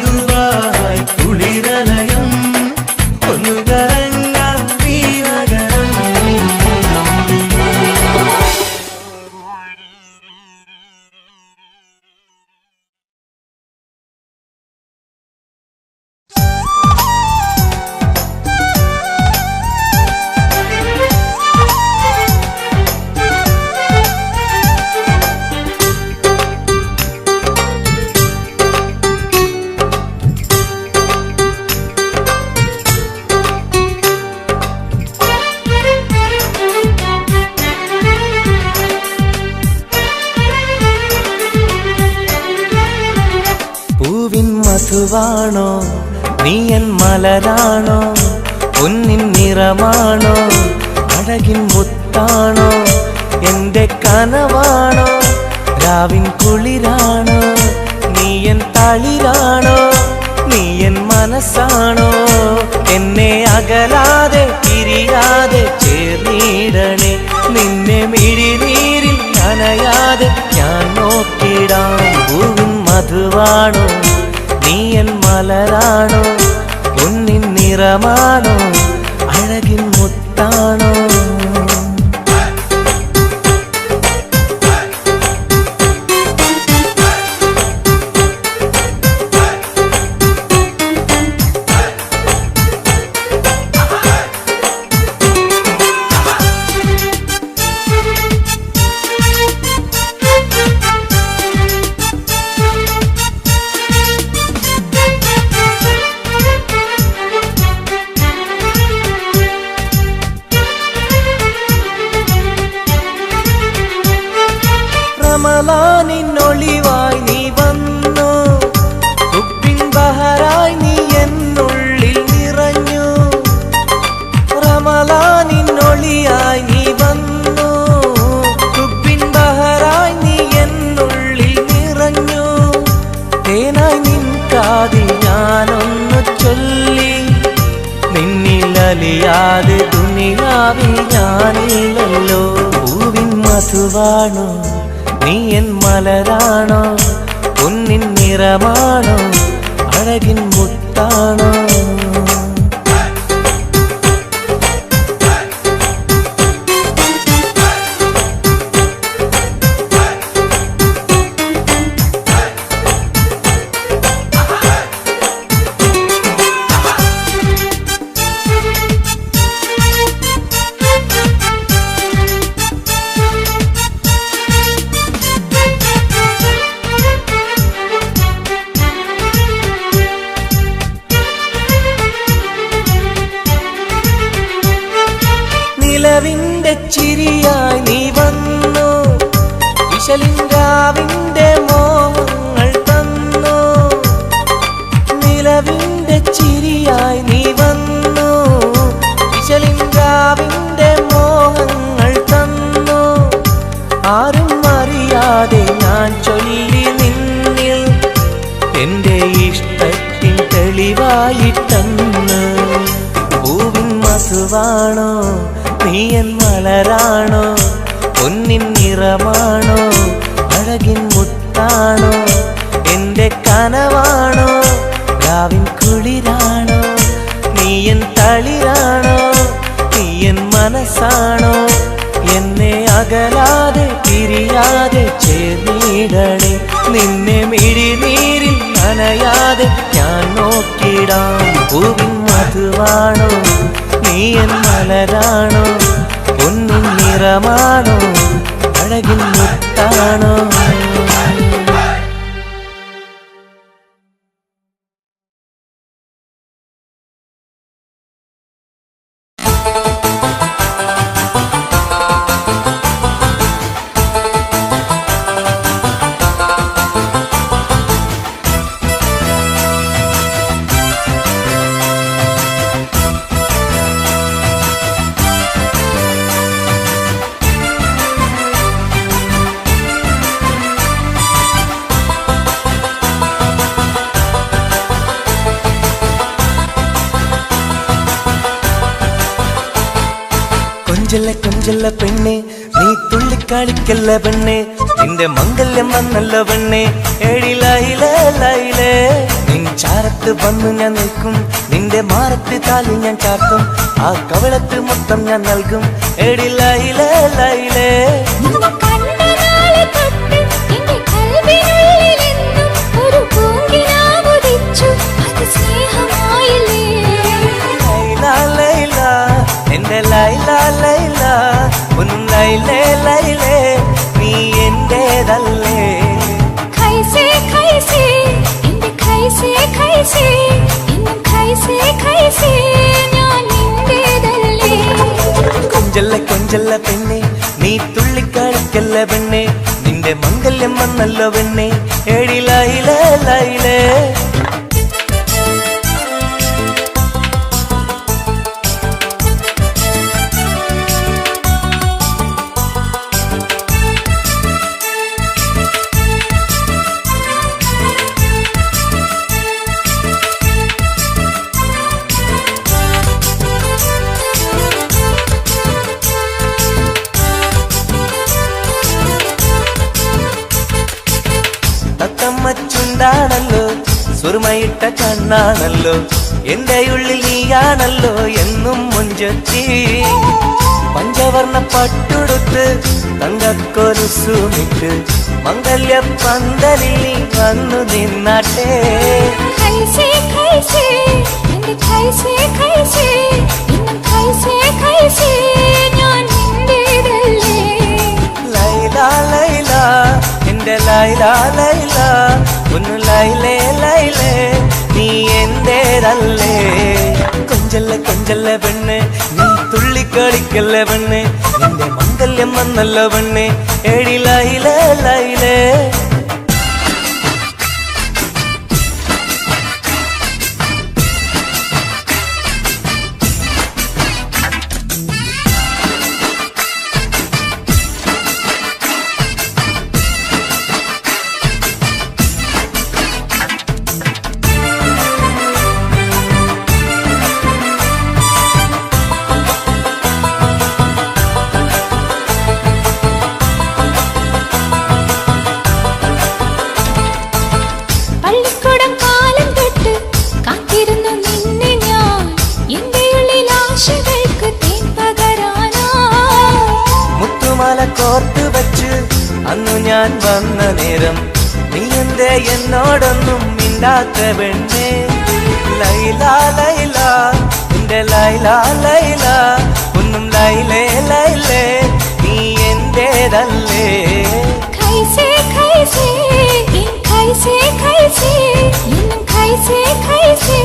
മധുവായി കുളിരലയം ഒന്നു കറങ്ങാം ഈ നഗരം. പൂവിൻ മധുവാണോ നീ എൻ മലരാണോ പൊന്നിൻ നിറമാണോ അഴകിൻ മുത്താണോ എന്റെ കനവാണോ രാവിൻ കുളിരാണോ നീ എൻ തളിരാണോ നീ എൻ മനസ്സാണോ എന്നെ അകലാതെ പിരിയാതെ ചേർന്നിടണേ നിന്നെ മിഴിനീരിൽ നനയാതെ ഞാൻ നോക്കിടാം. പൂവിൻ മധുവാണോ നീ എൻ മലരാണോ പൊന്നിൻ നിറമാണോ അഴകിൻ മുത്താണോ. റമളാനിന്നൊളിവായി നീ വന്നു ഉപ്പിൻ ബഹറായി നീ എന്നുള്ളിൽ നിറഞ്ഞു. റമളാനിന്നൊളിയായി നീ വന്നു ഉപ്പിൻ ബഹറായി നീ എന്നുള്ളിൽ നിറഞ്ഞു. തേനായി നിൻ കാതിൽ ഞാനൊന്നു ചൊല്ലി നിന്നിലലിയാതെ ദുനിയാവിൽ ഞാനില്ലല്ലോ. പൂവിൻ മധുവാണോ നീ എൻ മലരാണോ പൊന്നിൻ നിറമാണോ അഴകിൻ മുത്താണോ. നിലവിന്റെ ചിരിയായി നീ വന്നു വിശലിൻരാവിന്റെ മോഹങ്ങൾ തന്നു. നിലവിന്റെ ചിരിയായി നീ വന്നു വിശലിൻരാവിന്റെ മോഹങ്ങൾ തന്നു. ആരും അറിയാതെ ഞാൻ ചൊല്ലി നിന്നിൽ എന്റെ ഇഷ്ടത്തിൻ തെളിവായിട്ടെന്ന്. പൂവിൻ മധുവാണോ നീ എൻ മലരാണോ പൊന്നിൻ നിറമാണോ അഴകിൻ മുത്താണോ എന്റെ കനവാണോ രാവിൻ കുളിരാണോ നീ എൻ തളിരാണോ നീ എൻ മനസ്സാണോ എന്നെ അകലാതെ പിരിയാതെ ചേർന്നിടണേ നിന്നെ മിഴിനീരിൽ നനയാതെ ഞാൻ നോക്കിടാം. പൂവിൻ മധുവാണോ നീ എൻ മലരാണോ പൊന്നിൻ നിറമാണോ അഴകിൻ മുത്താണോ. കൊഞ്ചല്ല കൊഞ്ചല്ല പെണ്ണെ നീ തുള്ളിക്കാളിക്കല്ല പെണ്ണെ നിന്റെ മംഗല്യം വന്നല്ല പെണ്ണെ എഴിലയിലേ നീ നിൻ ചാരത്ത് വന്നു ഞാൻ നിൽക്കും, നിന്റെ മാറത്ത് താലി ഞാൻ ചാർത്തും, ആ കവളത്ത് മൊത്തം ഞാൻ നൽകും. എടി ലൈലേ ലൈലേ നിന്നെ കണ്ട നാളെ തൊട്ട് എന്റെ കൽവിനുള്ളിലെന്നും ഒരു പൂങ്കിനാവുദിച്ചു, അത് സ്നേഹമായില്ലേ. ലൈലാ ലൈലാ എന്റെ ലൈലാ ലൈലാ, ഒന്നും ലൈലേ ലൈലേ നീ എന്റേതല്ലേ. ഖൈസേ ഖൈസേ എന്റെ ഖൈസേ ഖൈസേ, എന്നും ഖൈസേ ഖൈസേ ഞാൻ നിന്റേതല്ലേ. കൊഞ്ചല്ല കൊഞ്ചല്ല പെണ്ണെ, നീ തുള്ളിക്കളിക്കല്ല പെണ്ണെ, നിന്റെ മംഗല്യം വന്നല്ലോ പെണ്ണെ. എടി ലൈലേ ലൈലേ തത്തമ്മച്ചുണ്ടാണല്ലോ, സുറുമയിട്ട കണ്ണാണല്ലോ, എന്റെ ഉള്ളിൽ നീയാണല്ലോ എന്നും മുഞ്ചത്തി. പഞ്ചവർണ്ണ പട്ടുടുത്ത് തങ്കക്കൊലുസുമിട്ട് മംഗല്യ പന്തലിൽ നീ വന്നു നിന്നാട്ടെ. ഖൈസേ ഖൈസേ എന്റെ ഖൈസേ ഖൈസേ, എന്നും ഖൈസേ ഖൈസേ ഞാൻ നിന്റേതല്ലേ. ലൈലാ ലൈലാ എന്റെ ലൈലാ ലൈലാ, ഒന്ന് ലൈലേ ലൈലേ നീ എന്റേതല്ലേ. കൊഞ്ചല്ല കൊഞ്ചല്ല പെണ്ണ്, നീ തുള്ളിക്കളിക്കല്ല പെണ്ണ്, നിന്റെ മംഗല്യം വന്നല്ലോ പെണ്ണ്. എടി ലൈലേ ലൈലേ പള്ളിക്കൂടം കാലം തൊട്ട് കാത്തിരുന്നു നിന്നെ ഞാൻ, എന്റെ ഉള്ളിൽ ആശകൾക്ക് തേൻ പകരാനാ. മുത്തുമാല കോർത്ത് വച്ച് അന്നു ഞാൻ വന്ന നേരം, നീ എന്തേ എന്നോടൊന്നും മിണ്ടാത്ത പെണ്ണേ. ലൈലാ ലൈലാ എന്റെ ലൈലാ ലൈലാ, ഒന്നും ലൈലേ ലൈലേ നീ എന്റേതല്ലേ. ഖൈസേ ഖൈസേ എൻ ഖൈസേ ഖൈസേ, എന്നും ഖൈസേ ഖൈസേ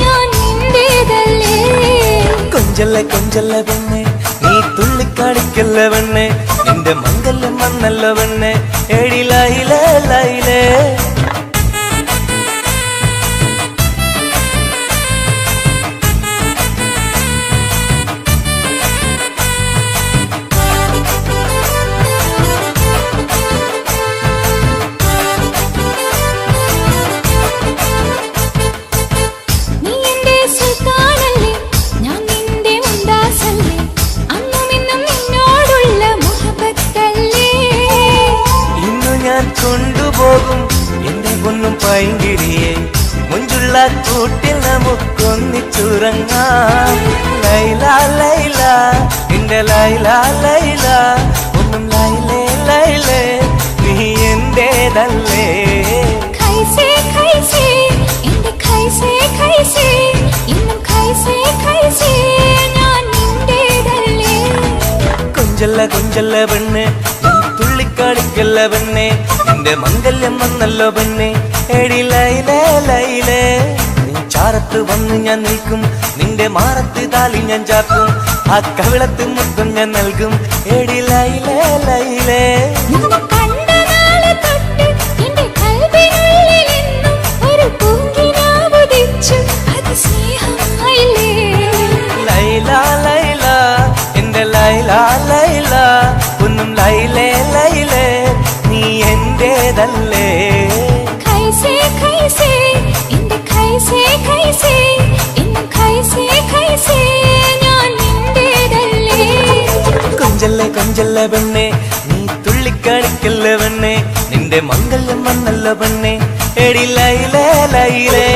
ഞാൻ നിന്റേതല്ലേ. കൊഞ്ചല്ല കൊഞ്ചല്ല പെണ്ണെ, നീ തുള്ളിക്കാടിക്കല്ല പെണ്ണെ, നിന്റെ മംഗല്യം വന്നല്ലോ പെണ്ണെ. എടി ലൈലേ ലൈലേ നീ എന്റെ സുൽത്താനല്ലേ, ഞാൻ നിന്റെ മുംതാസല്ലേ, അന്നും ഇന്നും നിന്നോടുള്ള മുഹബത്തല്ലേ. ഇന്നു ഞാൻ കൊണ്ടുപോകും എന്റെ പൊന്നും പൈങ്കിരിയെ, മുഞ്ചുള്ള കൂട്ടിൽ നമുക്കൊന്നിച്ചുറങ്ങാം. ലൈലാ ലൈലാ എന്റെ ലൈലാ ലൈലാ, ഒന്നും ലൈലേ ലൈലേ നീ എന്റേതല്ലേ. ഖൈസേ ഖൈസേ എന്റെ ഖൈസേ ഖൈസേ, എന്നും ഖൈസേ ഖൈസേ ഞാൻ നിന്റേതല്ലേ. കൊഞ്ചല്ല കൊഞ്ചല്ല പെണ്ണ്, നീ തുള്ളിക്കാടിക്കല്ല പെണ്ണെ, നിന്റെ മംഗല്യം വന്നല്ലോ പെണ്ണെ. എടി ലൈലേ ലൈലേ നീ ചാരത്ത് വന്ന് ഞാൻ നിൽക്കും, നിന്റെ മാറത്ത് താലി ഞാൻ ചാർത്തും, ആ കവിളത്ത് മുത്തം ഞാൻ നൽകും. എടി ലൈലേ ലൈലേ നിന്നെ കണ്ട നാളെ തൊട്ട് എന്റെ കൽവിനുള്ളിലെന്നും ഒരു പൂങ്കിനാവുദിച്ചു, അത് സ്നേഹമായില്ലേ. ലൈലാ ലൈലാ എന്റെ ലൈലാ ലൈലാ, ഒന്നും ലൈലേ ലൈലേ നീ എന്റേതല്ലേ. ഖൈസേ ഖൈസേ എന്റെ ഖൈസേ ഖൈസേ, എന്നും ഖൈസേ ഖൈസേ ഞാൻ നിന്റേതല്ലേ. കൊഞ്ചല്ല കൊഞ്ചല്ല പെണ്ണെ, നീ തുള്ളിക്കാടിക്കല്ല പെണ്ണെ, നിന്റെ മംഗല്യം വന്നല്ലോ പെണ്ണെ. എടി ലൈലേ ലൈലേ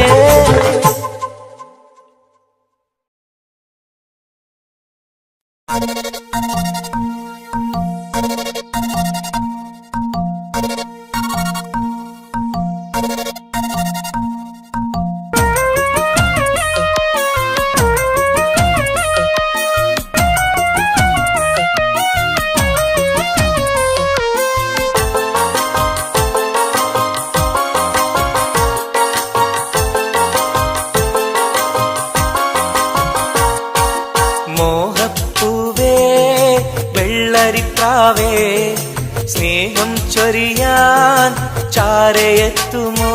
ചൊരിയാൻ ചാരയെത്തുമോ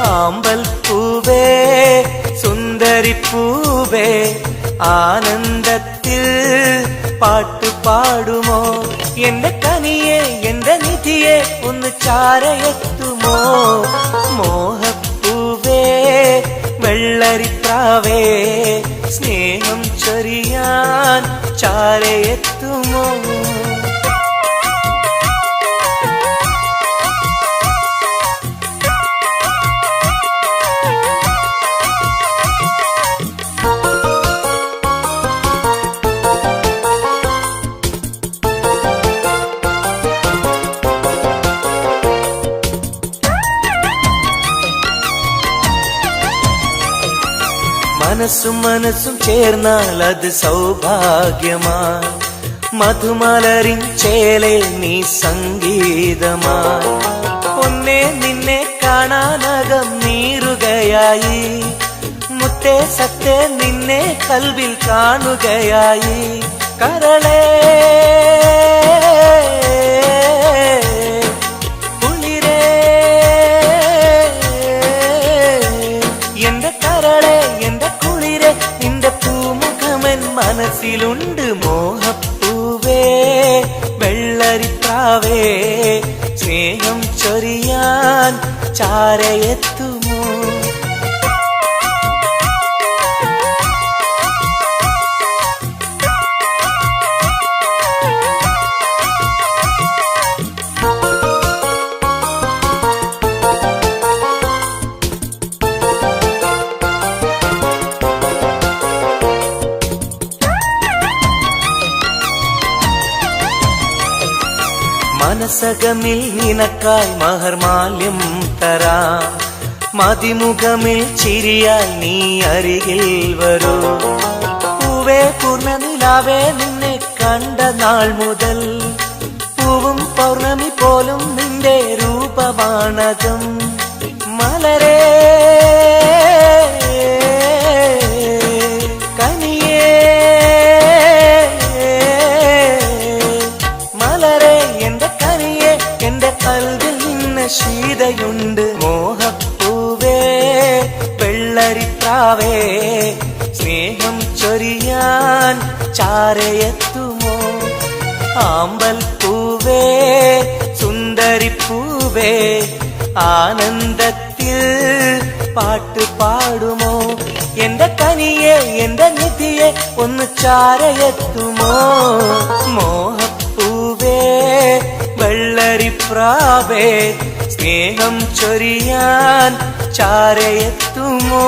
ആമ്പൽ പൂവേ സുന്ദരിപ്പൂവേ ആനന്ദത്തിൽ പാട്ടുപാടുമോ എന്റെ കനിയെ എന്റെ നിധിയെ ഒന്ന് ചാരയെത്തുമോ മോഹപ്പൂവേ വെള്ളരിപ്രാവേ സ്നേഹം ചൊരിയാൻ ചാരയെത്തുമോ മനസ്സും മനസ്സും ചേർന്നാൽ അത് സൗഭാഗ്യമായി മധുമലരിൻ ചേലെ നീ സംഗീതമായി പൊന്നെ നിന്നെ കാണാനകം നീറുകയായി മുത്തേ സത്തേ നിന്നെ കൽവിൽ കാണുകയായി കരളേ മനസ്സിലുണ്ട് മോഹപ്പൂവേ വെള്ളരിപ്രാവേ സ്നേഹം ചൊരിയാൻ ചാരയെത്തുമോ മനസകമിൽ നിനക്കായി മഹർമാല്യം തരാം മതിമുഖമിൽ ചിരിയായി നീ അരികിൽ വരൂ പൂവേ പൂർണ്ണനിലാവേ നിന്നെ കണ്ട നാൾ മുതൽ പൂവും പൗർണമി പോലും നിന്റെ രൂപമാണകം മലരേ ശീതയുണ്ട് മോഹപ്പൂവേ വെള്ളരിപ്രാവേ സ്നേഹം ചൊരിയാൻ ചാരയെത്തുമോ ആമ്പൽ പൂവേ സുന്ദരിപ്പൂവേ ആനന്ദത്തിൽ പാട്ടുപാടുമോ എന്റെ കനിയെ എന്റെ നിധിയെ ഒന്ന് ചാരയെത്തുമോ മോഹപ്പൂവേ വെള്ളരിപ്രാവേ സ്നേഹം ചൊരിയാൻ ചാരയെത്തുമോ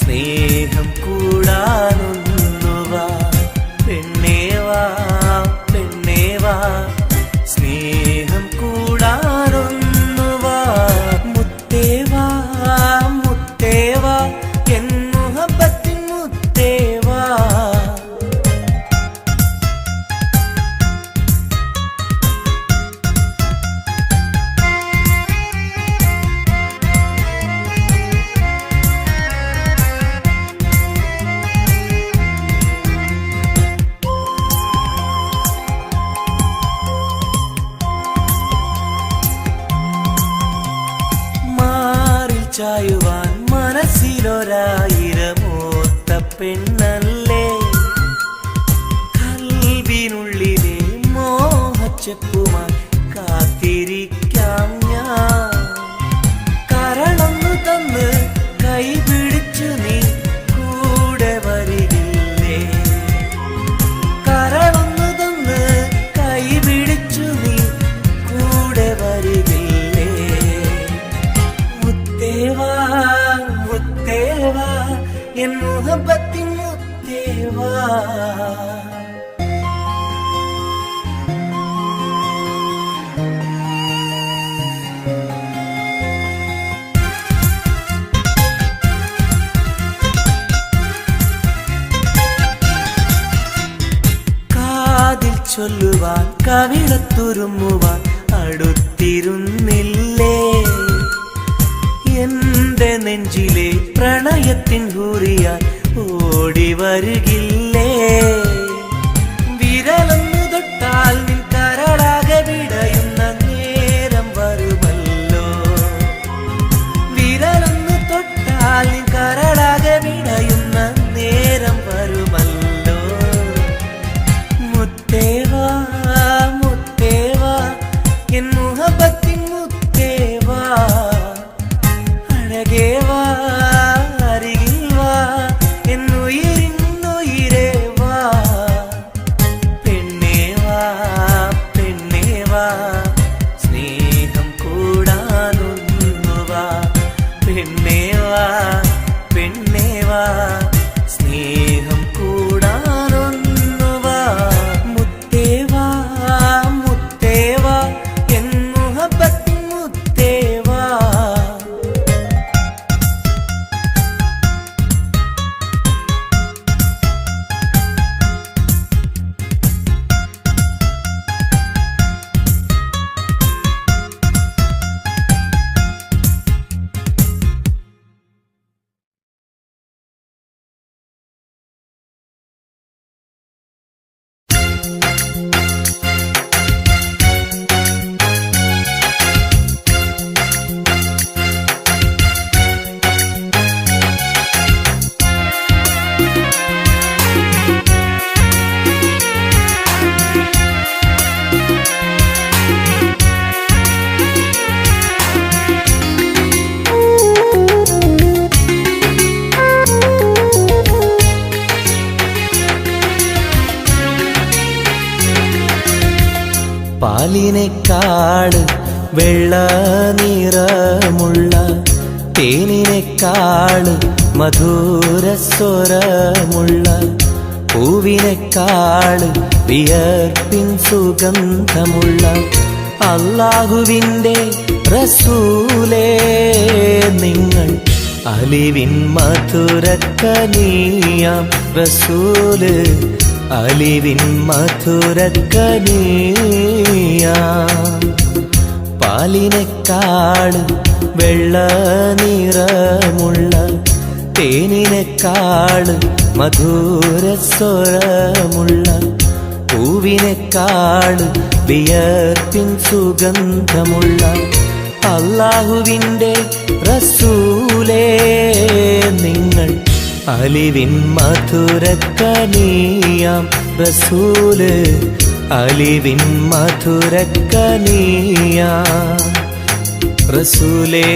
സ്നേഹം കൂടാനൊന്നുവാ പെണ്ണേവാ പെണ്ണേവാ സ്നേഹം കൂടാനൊന്നുവാ മുത്തേവാ മുത്തേവാ എൻ മുഹബത്തിൻ മുത്തേവാ ചായുവാൻ മനസ്സിലൊരായിരമോത്ത പെണ്ണല്ലേ കൽവിനുള്ളിലെ മോഹച്ച ചെപ്പുമായി കാത്തിരിക്കാം ഞാൻ. കരളൊന്നു തന്ന് കൈ പിടിച്ചു നീ കൂടെ വരികില്ലേ? കരളൊന്നു തന്ന് കൈ പിടിച്ചു നീ കൂടെ വരികില്ലേ? മുത്തേവാ മുത്തേവാ എൻ മുഹബത്തിൻ മുത്തേവാ. കാതിൽ ചൊല്ലുവാൻ കവിളത്തുരുമ്മുവാൻ അടുത്തിരുന്നില്ലേ? എന്റെ നെഞ്ചിലെ പ്രണയത്തിൻ ഹൂറിയാൻ ഓടി വരുകില്ലേ? വിരലൊന്നു തൊട്ടാൽ നിൻ കരളാകെ വിടയുന്ന നേരം വരുമല്ലോ. വിരലൊന്നു തൊട്ടാൽ നിൻ കരളാകെ വിടയുന്ന നേരം വരുമല്ലോ. മുത്തേവാ മുത്തേവാ എൻ മുഹബത്തിൻ മുത്തേവാ. അഴകേവാ അരികിൽ വാ എന്നുയിരിന്നുയിരേ വാ. പെണ്ണേവാ പെണ്ണേവാ സ്നേഹം കൂടാനൊന്നുവാ. പെണ്ണേവാ പെണ്ണേവാ സ്നേഹം കൂടാനൊന്നുവാ. മുത്തേവാ മുത്തേവാ എൻ മുഹബത്തിൻ മുത്തേവാ. പാലിനേക്കാള് വെള്ള നിറമുള്ള തേനിനേക്കാള് മധുരസ്വരമുള്ള പൂവിനേക്കാള് വിയർപ്പിൻ സുഗന്ധമുള്ള അല്ലാഹുവിൻ്റെ റസൂലേ നിങ്ങൾ അലിവിൻ മധുരക്കനിയാം റസൂല് അലിവിൻ മധുരക്കനിയാം. പാലിനേക്കാള് വെള്ള നിറമുള്ള തേനിനേക്കാള് മധുരസ്വരമുള്ള പൂവിനേക്കാള് വിയർപ്പിൻ സുഗന്ധമുള്ള അല്ലാഹുവിൻ്റെ റസൂലേ നിങ്ങൾ അലിവിൻ മധുരക്കനിയാം റസൂല് അലിവിൻ മധുരക്കനിയാം റസൂലേ.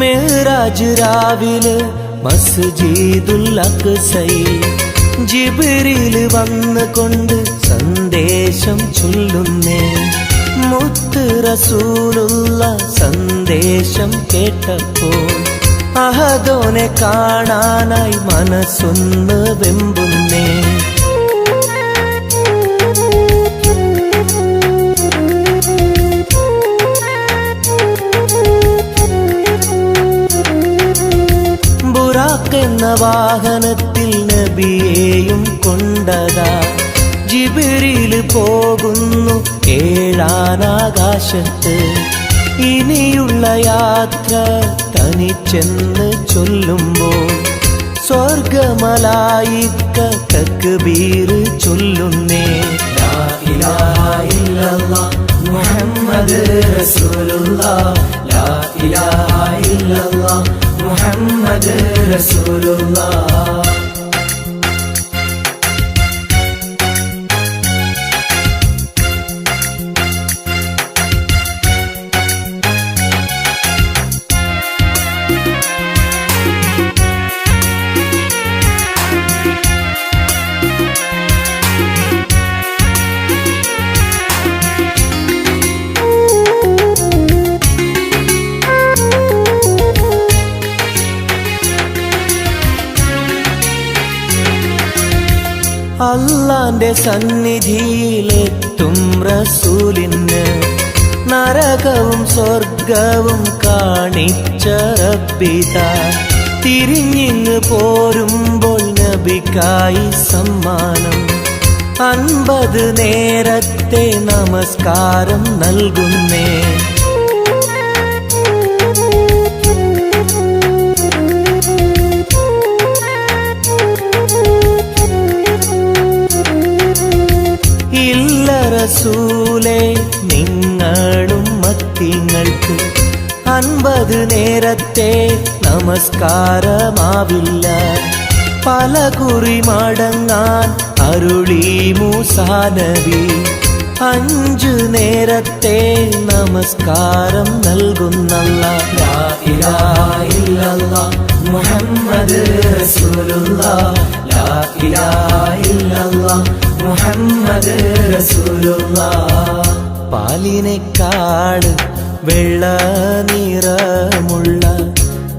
മെഹ്റാജ് രാവിലെ മസ്ജിദുൽ അഖ്സയിൽ ജിബ്രീൽ വന്നുകൊണ്ട് സന്ദേശം ചൊല്ലുന്നേ. മുത്ത് റസൂലുള്ള സന്ദേശം കേട്ടപ്പോൾ അഹദോനെ കാണാനായി മനസ്സൊന്ന് വെമ്പുന്നേ. ജിബ്രീൽ പോകുന്നു ഏഴാനാകാശത്ത്. ഇനിയുള്ള യാത്ര തനിച്ചെന്ന് ചൊല്ലുമ്പോൾ സ്വർഗമലായിക്ക തക്ബീർ ചൊല്ലുന്നേ. ലാ ഇലാഹ ഇല്ലല്ലാഹ് മുഹമ്മദ് റസൂലുള്ളാഹ്, ലാ ഇലാഹ ഇല്ലല്ലാഹ് മുഹമ്മദ് റസൂലുള്ളാഹ്. അല്ലാന്റെ സന്നിധിയിലെത്തും റസൂലിന് നരകവും സ്വർഗവും കാണിച്ച റബ്ബിതാ. തിരിഞ്ഞിങ്ങ് പോരുമ്പോൾ നബിക്കായി സമ്മാനം 50 നേരത്തെ നമസ്കാരം നൽകുന്നേ. റസൂലേ നിങ്ങളും മത്തിങ്ങൾക്ക് 50 നേരത്തെ നമസ്കാരമാവില്ല. പല കുറി മടങ്ങാൻ അരുളി മൂസാ നബി. 5 നേരത്തെ നമസ്കാരം നൽകുന്നല്ലാഹ്. ലാ ഇലാഹ ഇല്ലല്ലാഹ് മുഹമ്മദ് റസൂലുള്ളാഹ്, ലാ ഇലാഹ ഇല്ലല്ലാഹ് മുഹമ്മദ് റസൂലുള്ളാഹ്. പാലിനേക്കാൾ വെള്ള നിറമുള്ള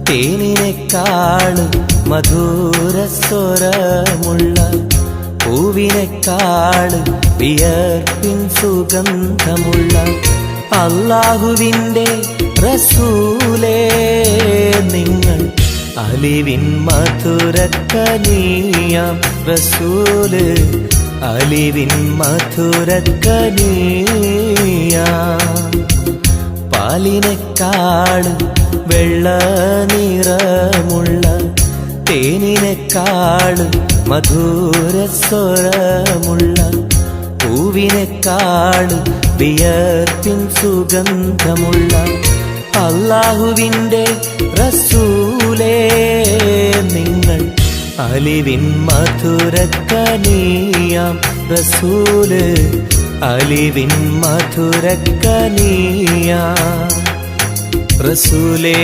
തേനിനേക്കാൾ മധുരസ്വരമുള്ള പൂവിനേക്കാൾ വിയർപ്പിൻ സുഗന്ധമുള്ള അല്ലാഹുവിൻ്റെ റസൂലേ നിങ്ങൾ അലിവിൻ മധുരക്കനിയാം റസൂല്, അലിവിൻ മധുരക്കനിയാം. പാലിനേക്കാൾ വെള്ള നിറമുള്ള തേനിനേക്കാൾ മധുരസ്വരമുള്ള പൂവിനേക്കാൾ വിയർപ്പിൻ സുഗന്ധമുള്ള അല്ലാഹുവിൻ്റെ റസൂലേ നിങ്ങൾ അലിവിൻ മധുരക്കനിയാം റസൂല്, അലിവിൻ മധുരക്കനിയാം റസൂലേ.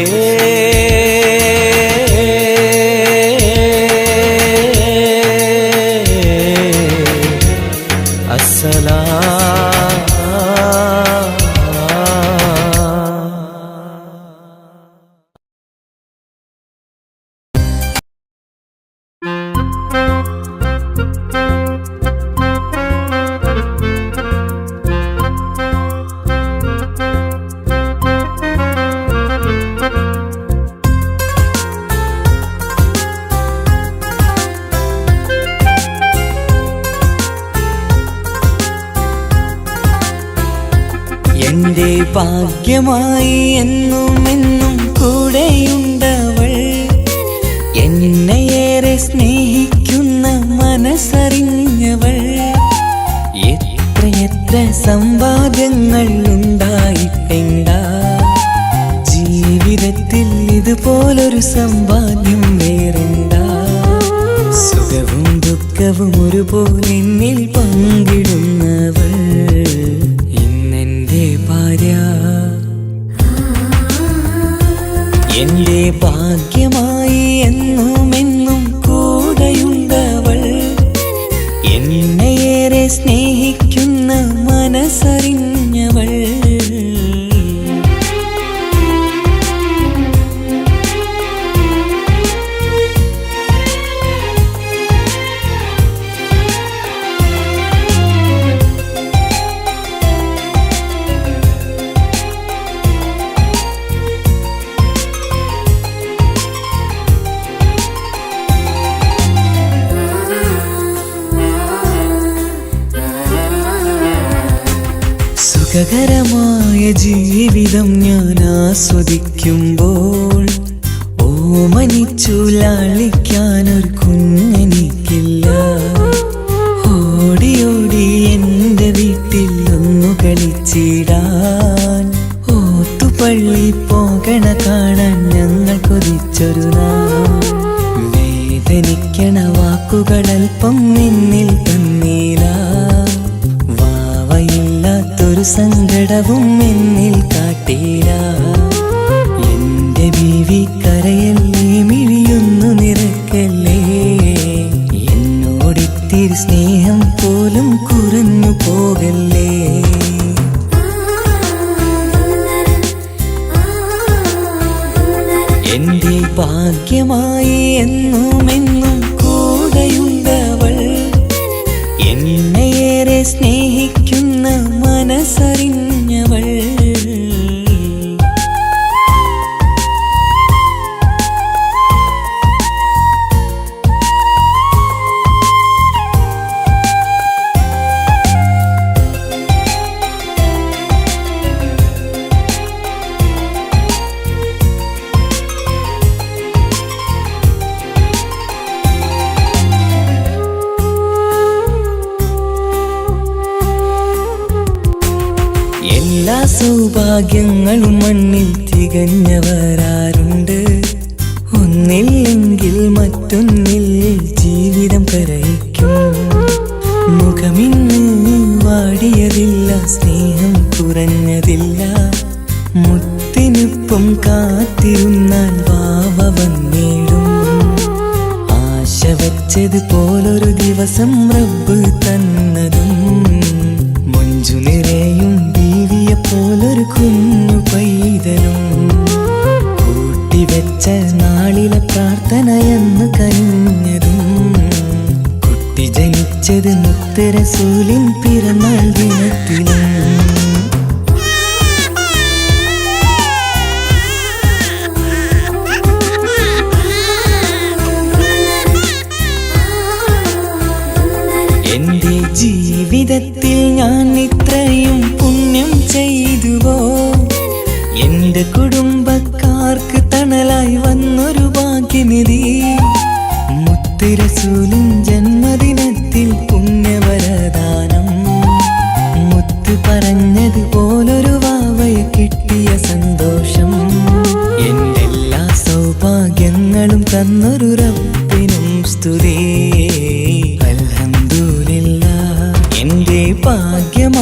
എന്റെ ഭാഗ്യമായി എന്നും എന്നും കൂടെയുണ്ടവൾ, എന്നെയേറെ സ്നേഹിക്കുന്ന മനസ്സറിഞ്ഞവൾ. എത്രയെത്ര സമ്പാദ്യങ്ങൾ ഉണ്ടായിട്ടെന്താ, ജീവിതത്തിൽ ഇതുപോലൊരു സമ്പാദ്യം വേറെന്താ. സുഖവും ദുഃഖവും ഒരുപോലെ എന്നിൽ പങ്കിടുന്നവൾ ഇന്നെന്റെ ഭാര്യ. എന്റെ ഭാഗ്യമായി എന്നും എന്നും കൂടെയുണ്ടവൾ, എന്നെയേറെ സ്നേഹിക്കുന്ന മനസ്സറിഞ്ഞവൾ. സുഖകരമായ ജീവിതം ഞാൻ ആസ്വദിക്കുമ്പോൾ ഓമനിച്ചു ലാളിക്കാനൊരു കുഞ്ഞെനിക്കില്ല. ഓടി ഓടി എൻ്റെ വീട്ടിൽ ഒന്നു കളിച്ചിടാൻ ഓത്തുപള്ളി പോകണ കാണാൻ ഞങ്ങൾ കൊതിച്ചൊരു നാൾ. വേദനിക്കണ വാക്കുകളൽപ്പം നിന്നിൽ തന്നീല. വാവയില്ലാത്തൊരു സങ്കടവും എന്നിൽ കാട്ടീല. എന്റെ ബീവി കരയല്ലേ, മിഴിയൊന്നു നിറക്കല്ലേ. എന്നോടിത്തിരി സ്നേഹം പോലും കുറഞ്ഞു പോകല്ലേ. എന്റെ ഭാഗ്യമായി എന്നുമെന്നും കൂടെയുണ്ടവൾ. എന്നെയേറെ സ്നേഹിക്കുന്ന മനസ്സറിഞ്ഞവൾ. എല്ലാ സൗഭാഗ്യങ്ങളും മണ്ണിൽ തികഞ്ഞവരാരുണ്ട്. ഒന്നില്ലെങ്കിൽ മറ്റൊന്നിൽ ജീവിതം കരയിക്കും. മുഖമിന്ന് വാടിയതില്ല, സ്നേഹം കുറഞ്ഞതില്ല. മുത്തിനൊപ്പം കാത്തിരുന്നാൽ വാവ വന്നിടും. ആശ വച്ചത് പോലൊരു ദിവസം റബ്ബ് തന്നതും. മഞ്ജു നിറയും ബീവിയെ പോലൊരു കുഞ്ഞു പൈതലും. കൂട്ടിവെച്ച നാളിലെ പ്രാർത്ഥനയെന്ന് കഴിഞ്ഞതും. കുട്ടി ജനിച്ചത് മുത്ത് റസൂലിൻ പിറന്നാൾ ദിനത്തിലും. എന്റെ ജീവിതത്തിൽ ഞാൻ ഇത്രയും പുണ്യം ചെയ്തുവോ. എന്റെ കുടുംബക്കാർക്ക് തണലായി വന്നൊരു ഭാഗ്യനിധി. മുത്ത് റസൂലിൻ ജന്മദിനത്തിൽ പുണ്യവരദാനം. മുത്ത് പറഞ്ഞത് പോലൊരു വാവയെ കിട്ടിയ സന്തോഷം. എന്റെ എല്ലാ സൗഭാഗ്യങ്ങളും തന്നൊരു റബ്ബിനും സ്തുതി. അൽഹംദുലില്ലാ, എന്റെ ഭാഗ്യമായി